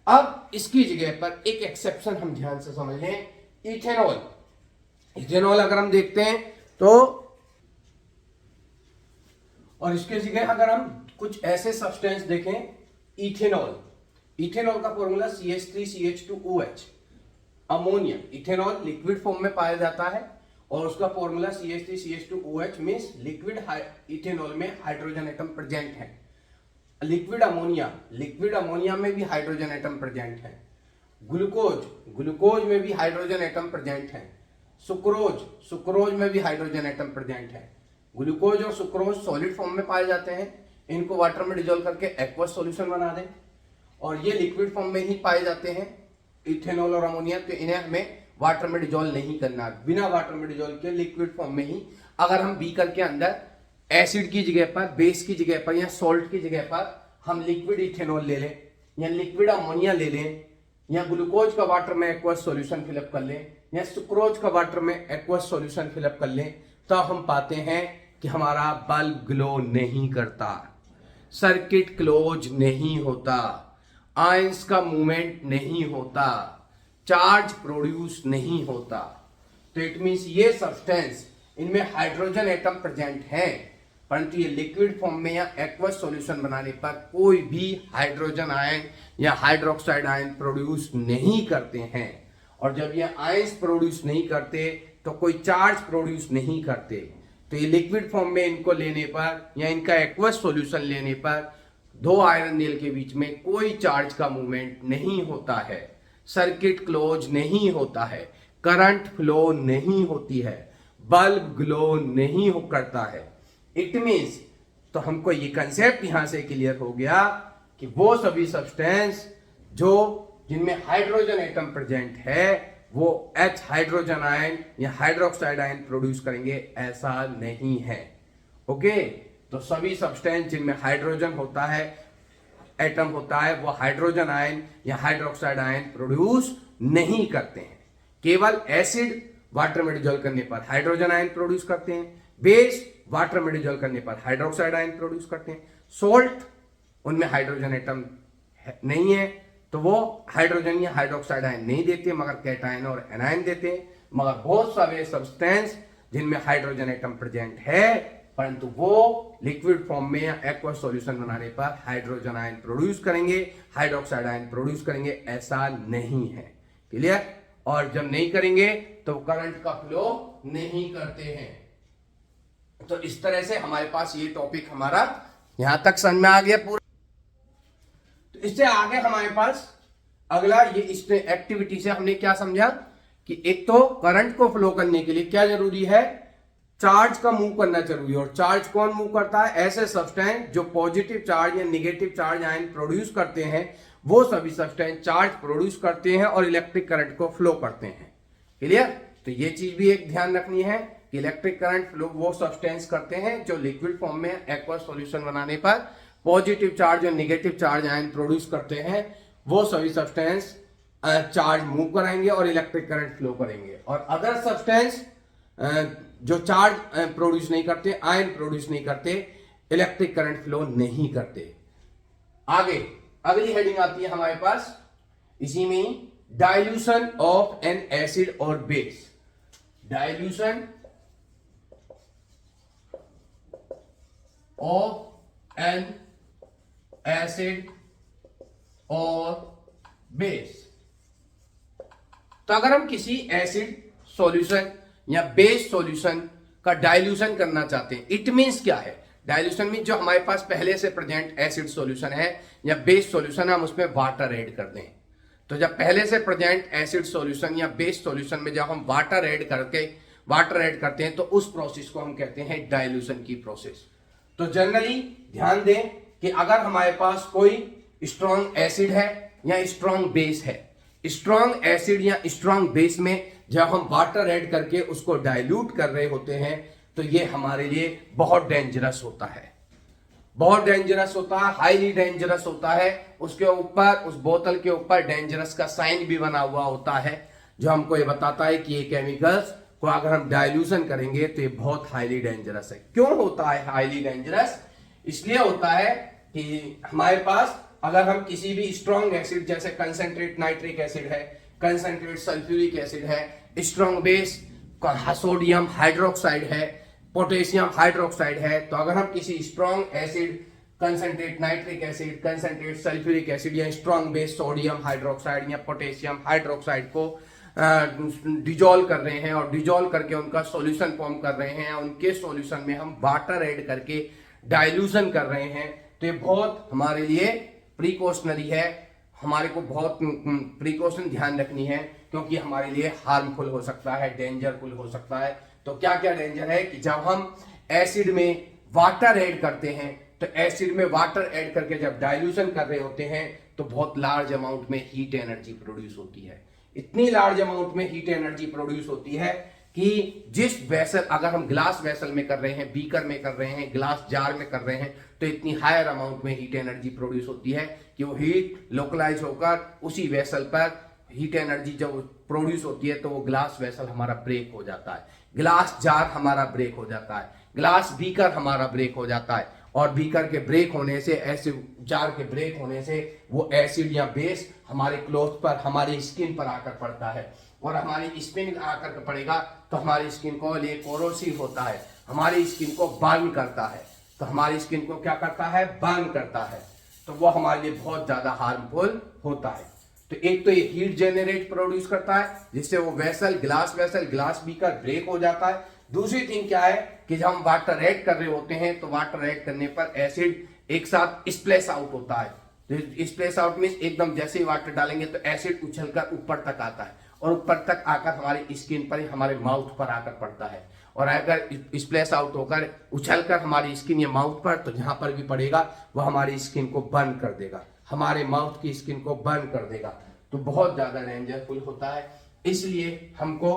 अब इसकी जगह पर एक एक्सेप्शन हम ध्यान से समझ लें, इथेनॉल। इथेनॉल अगर हम देखते हैं तो, और इसके जगह अगर हम कुछ ऐसे सब्सटेंस देखें, इथेनॉल का formula CH3CH2OH। Ammonia, ethanol liquid form में पाया जाता है और उसका formula CH3CH2OH means liquid ethanol में हाइड्रोजन एटम प्रेजेंट है। लिक्विड अमोनिया में भी हाइड्रोजन एटम प्रेजेंट है। ग्लूकोज में भी हाइड्रोजन एटम प्रेजेंट है। सुक्रोज में भी हाइड्रोजन एटम प्रेजेंट है। ग्लूकोज और सुक्रोज सॉलिड फॉर्म में पाए जाते हैं, इनको वाटर में डिजोल्व करके एक्वस सॉल्यूशन बना दें। और ये लिक्विड फॉर्म में ही पाए जाते हैं, इथेनॉल और अमोनिया। तो इन्हें हमें वाटर में डिजोल्व नहीं करना, बिना वाटर में डिजोल्व के लिक्विड फॉर्म में ही अगर हम बीकर के अंदर एसिड की जगह पर, बेस की जगह पर या सॉल्ट की जगह पर हम लिक्विड इथेनॉल ले लें या लिक्विड अमोनिया ले लें या ग्लूकोज का वाटर में एक्वस सॉल्यूशन फिलअप कर लें या सुक्रोज का वाटर में एक्वस सॉल्यूशन फिलअप कर लें, तो हम पाते हैं कि हमारा बल्ब ग्लो नहीं करता, सर्किट क्लोज नहीं होता, आयंस का मूवमेंट नहीं होता, चार्ज प्रोड्यूस नहीं होता। तो इट मींस ये सब्सटेंस, इनमें हाइड्रोजन एटम प्रेजेंट है, परंतु ये लिक्विड फॉर्म में या एक्वस सॉल्यूशन बनाने पर कोई भी हाइड्रोजन आयन या हाइड्रोक्साइड आयन प्रोड्यूस नहीं करते हैं। और जब ये आयंस प्रोड्यूस नहीं करते तो कोई चार्ज प्रोड्यूस नहीं करते। तो ये लिक्विड फॉर्म में इनको लेने पर या इनका एक्वस सॉल्यूशन लेने पर दो आयरन नेल के बीच में कोई चार्ज का मूवमेंट नहीं होता है, सर्किट क्लोज नहीं होता है, करंट फ्लो नहीं होती है, बल्ब ग्लो नहीं करता है। इट मीन्स, तो हमको ये कंसेप्ट यहां से क्लियर हो गया कि वो सभी सब्सटेंस जो जिनमें हाइड्रोजन एटम प्रेजेंट है वो H हाइड्रोजन आयन या हाइड्रोक्साइड आयन प्रोड्यूस करेंगे, ऐसा नहीं है। ओके, तो सभी सब्सटेंस जिनमें हाइड्रोजन होता है, एटम होता है, वो हाइड्रोजन आयन या हाइड्रोक्साइड आयन प्रोड्यूस नहीं करते हैं। केवल एसिड वाटर में डिजोल्व करने पर हाइड्रोजन आयन प्रोड्यूस करते हैं, बेस वाटर में डिजोल्व करने पर हाइड्रोक्साइड आयन प्रोड्यूस करते हैं, सोल्ट उनमें हाइड्रोजन एटम नहीं है तो वो हाइड्रोजन या हाइड्रोक्साइड आयन नहीं देते, मगर कैटायन और एनायन देते हैं। मगर बहुत सारे सब्सटेंस जिनमें हाइड्रोजन एटम प्रेजेंट है परंतु वो लिक्विड फॉर्म में या एक्वस सॉल्यूशन बनाने पर हाइड्रोजन आयन प्रोड्यूस करेंगे, हाइड्रोक्साइड आयन प्रोड्यूस करेंगे, ऐसा नहीं है। क्लियर? और जब नहीं करेंगे तो करंट का फ्लो नहीं करते हैं। तो इस तरह से हमारे पास ये टॉपिक हमारा यहां तक समझ में आ गया पूरा। तो इससे आगे हमारे पास अगला ये इसमें एक्टिविटी से हमने क्या समझा कि एक तो करंट को फ्लो करने के लिए क्या जरूरी है, चार्ज का मूव करना जरूरी है। और चार्ज कौन मूव करता है? ऐसे सब्सटेंस जो पॉजिटिव चार्ज या नेगेटिव चार्ज आयन प्रोड्यूस करते हैं, वो सभी सब्सटेंस चार्ज प्रोड्यूस करते हैं और इलेक्ट्रिक करंट को फ्लो करते हैं। क्लियर? तो ये चीज भी एक ध्यान रखनी है कि इलेक्ट्रिक करंट फ्लो वो सब्सटेंस करते हैं जो लिक्विड फॉर्म में एक्वस सॉल्यूशन बनाने पर पॉजिटिव चार्ज और नेगेटिव चार्ज आयन प्रोड्यूस करते हैं। वो सभी सब्सटेंस चार्ज मूव कराएंगे और इलेक्ट्रिक करंट फ्लो करेंगे। और अदर सब्सटेंस जो चार्ज प्रोड्यूस नहीं करते, आयन प्रोड्यूस नहीं करते, इलेक्ट्रिक करंट फ्लो नहीं करते। आगे अगली हेडिंग आती है हमारे पास इसी में, डाइल्यूशन ऑफ एन एसिड और base. Dilution of N acid और बेस। तो अगर हम किसी एसिड सॉल्यूशन या बेस सॉल्यूशन का डाइल्यूशन करना चाहते हैं, इट मींस क्या है? डाइल्यूशन मीन जो हमारे पास पहले से प्रेजेंट एसिड सॉल्यूशन है या बेस सॉल्यूशन है, हम उसमें वाटर ऐड कर दें। तो जब पहले से प्रेजेंट एसिड सॉल्यूशन या बेस सॉल्यूशन में जब हम वाटर ऐड करते हैं तो उस प्रोसेस को हम कहते हैं डाइल्यूशन की प्रोसेस। तो जनरली ध्यान दें कि अगर हमारे पास कोई स्ट्रॉन्ग एसिड है या स्ट्रॉन्ग बेस है, स्ट्रॉन्ग एसिड या स्ट्रॉन्ग बेस में जब हम वाटर ऐड करके उसको डाइल्यूट कर रहे होते हैं तो ये हमारे लिए बहुत डेंजरस होता है, बहुत डेंजरस होता है, हाईली डेंजरस होता है। उसके ऊपर, उस बोतल के ऊपर डेंजरस का साइन भी बना हुआ होता है जो हमको ये बताता है कि ये केमिकल्स को अगर हम डाइल्यूशन करेंगे तो ये बहुत हाईली डेंजरस है। क्यों होता है हाईली डेंजरस? इसलिए होता है कि हमारे पास अगर हम किसी भी स्ट्रॉन्ग एसिड, जैसे कंसंट्रेट नाइट्रिक एसिड है, कंसंट्रेट सल्फ्यूरिक एसिड है, स्ट्रॉन्ग बेस सोडियम हाइड्रोक्साइड है, पोटेशियम हाइड्रोक्साइड है, तो अगर हम किसी strong acid, concentrate nitric acid, concentrate sulphuric acid या स्ट्रॉन्ग बेस सोडियम हाइड्रोक्साइड या पोटेशियम हाइड्रोक्साइड को डिजोल्व कर रहे हैं और डिजोल्व करके उनका सॉल्यूशन फॉर्म कर रहे हैं, उनके सॉल्यूशन में हम वाटर ऐड करके डाइल्यूशन कर रहे हैं, तो ये बहुत हमारे लिए प्रिकॉशनरी है। हमारे को बहुत प्रिकॉशन ध्यान रखनी है क्योंकि हमारे लिए हार्मफुल हो सकता है, डेंजरफुल हो सकता है। तो क्या क्या डेंजर है कि जब हम एसिड में वाटर ऐड करते हैं तो एसिड में वाटर ऐड करके जब डाइल्यूशन कर रहे होते हैं तो बहुत लार्ज अमाउंट में हीट एनर्जी प्रोड्यूस होती है। इतनी लार्ज अमाउंट में हीट एनर्जी प्रोड्यूस होती है कि जिस वेसल, अगर हम ग्लास वेसल में कर रहे हैं, बीकर में कर रहे हैं, ग्लास जार में कर रहे हैं, तो इतनी हायर अमाउंट में हीट एनर्जी प्रोड्यूस होती है कि वो हीट लोकलाइज होकर उसी वेसल पर हीट एनर्जी जब प्रोड्यूस होती है तो वो ग्लास वेसल हमारा ब्रेक हो जाता है, ग्लास जार हमारा ब्रेक हो जाता है, ग्लास बीकर हमारा ब्रेक हो जाता है। और बीकर के ब्रेक होने से, ऐसे जार के ब्रेक होने से वो एसिड या बेस हमारे क्लोथ पर, हमारी स्किन पर आकर पड़ता है। और हमारी स्किन आकर पड़ेगा तो हमारी स्किन को लिए कोरोसिव होता है, हमारी स्किन को बर्न करता है। तो हमारी स्किन को क्या करता है? बर्न करता है। तो वो हमारे लिए बहुत ज्यादा हार्मफुल होता है। तो एक तो ये हीट जेनरेट प्रोड्यूस करता है जिससे वो वेसल, ग्लास बीकर ब्रेक हो जाता है। दूसरी थिंग क्या है कि जब हम वाटर ऐड कर रहे होते हैं तो वाटर ऐड करने पर एसिड एक साथ स्प्लैश आउट होता है। स्प्लैश आउट मींस एकदम जैसे ही वाटर डालेंगे तो एसिड उछलकर ऊपर तक आता है और ऊपर तक आकर हमारी स्किन पर, हमारे माउथ पर आकर पड़ता है। और अगर स्प्लैश आउट होकर उछलकर हमारी स्किन या माउथ पर, तो जहां पर भी पड़ेगा वो हमारी स्किन को बर्न कर देगा, हमारे माउथ की स्किन को बर्न कर देगा। तो बहुत ज्यादा डेंजरफुल होता है। इसलिए हमको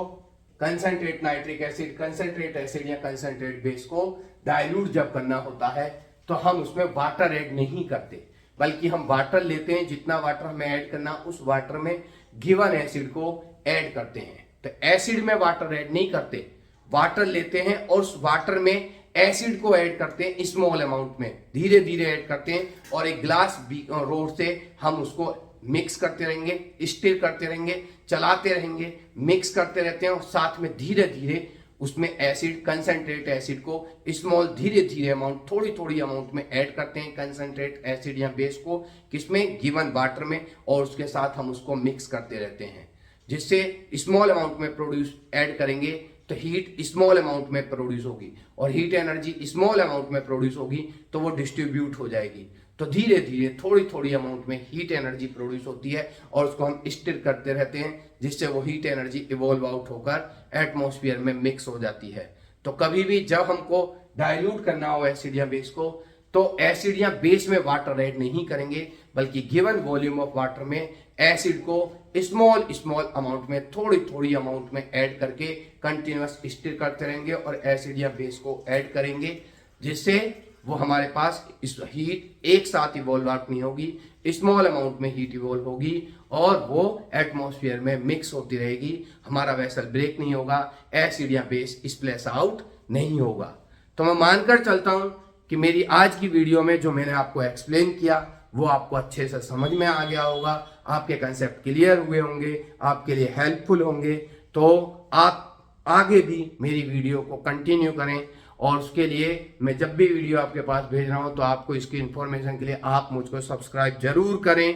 concentrate nitric acid, concentrate acid या कंसंट्रेट बेस को डाइल्यूट जब करना होता है तो हम उसमें वाटर ऐड नहीं करते, बल्कि हम वाटर लेते हैं, जितना वाटर हमें ऐड करना उस वाटर में गिवन एसिड को ऐड करते हैं। तो एसिड में वाटर ऐड नहीं करते, वाटर लेते हैं और उस वाटर में एसिड को ऐड करते हैं स्मॉल अमाउंट में, धीरे धीरे ऐड करते हैं। और एक ग्लास रोड से हम उसको मिक्स करते रहेंगे, स्टिर करते रहेंगे, चलाते रहेंगे, मिक्स करते रहते हैं और साथ में धीरे धीरे उसमें एसिड, कंसंट्रेट एसिड को स्मॉल, धीरे धीरे अमाउंट, थोड़ी थोड़ी अमाउंट में ऐड करते हैं कंसंट्रेट एसिड या बेस को, किसमें? गिवन वाटर में। और उसके साथ हम उसको मिक्स करते रहते हैं, जिससे स्मॉल अमाउंट में प्रोड्यूस ऐड करेंगे तो हीट स्मॉल अमाउंट में प्रोड्यूस होगी और हीट एनर्जी स्मॉल अमाउंट में प्रोड्यूस होगी तो वो डिस्ट्रीब्यूट हो जाएगी। तो धीरे धीरे थोड़ी थोड़ी अमाउंट में हीट एनर्जी प्रोड्यूस होती है और उसको हम स्टिर करते रहते हैं, जिससे वो हीट एनर्जी इवॉल्व आउट होकर एटमॉस्फेयर में मिक्स हो जाती है। तो कभी भी जब हमको डाइल्यूट करना हो एसिड या बेस को, तो एसिड या बेस में वाटर ऐड नहीं करेंगे, बल्कि गिवन वॉल्यूम ऑफ वाटर में एसिड को स्मॉल स्मॉल अमाउंट में, थोड़ी थोड़ी अमाउंट में ऐड करके कंटिन्यूअस स्टिर करते रहेंगे और एसिड या बेस को ऐड करेंगे, जिससे वो हमारे पास इस हीट एक साथ इवॉल्व आउट नहीं होगी, स्मॉल अमाउंट में हीट इवॉल्व होगी और वो एटमॉस्फेयर में मिक्स होती रहेगी। हमारा वेसल ब्रेक नहीं होगा, एसिड या बेस स्प्लैश आउट नहीं होगा। तो मैं मानकर चलता हूं कि मेरी आज की वीडियो में जो मैंने आपको एक्सप्लेन किया वो आपको अच्छे से समझ में आ गया होगा, आपके कंसेप्ट क्लियर हुए होंगे, आपके लिए हेल्पफुल होंगे। तो आप आगे भी मेरी वीडियो को कंटिन्यू करें और उसके लिए मैं जब भी वीडियो आपके पास भेज रहा हूं तो आपको इसकी इंफॉर्मेशन के लिए आप मुझको सब्सक्राइब जरूर करें,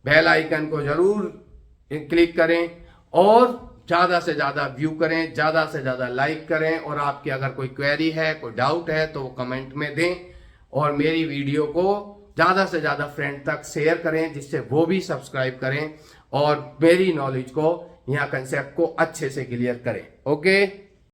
बेल आइकन को जरूर क्लिक करें और ज़्यादा से ज़्यादा व्यू करें, ज़्यादा से ज़्यादा लाइक करें। और आपकी अगर कोई क्वेरी है, कोई डाउट है तो वो कमेंट में दें और मेरी वीडियो को ज़्यादा से ज़्यादा फ्रेंड तक शेयर करें, जिससे वो भी सब्सक्राइब करें और मेरी नॉलेज को, यहाँ कंसेप्ट को अच्छे से क्लियर करें। ओके।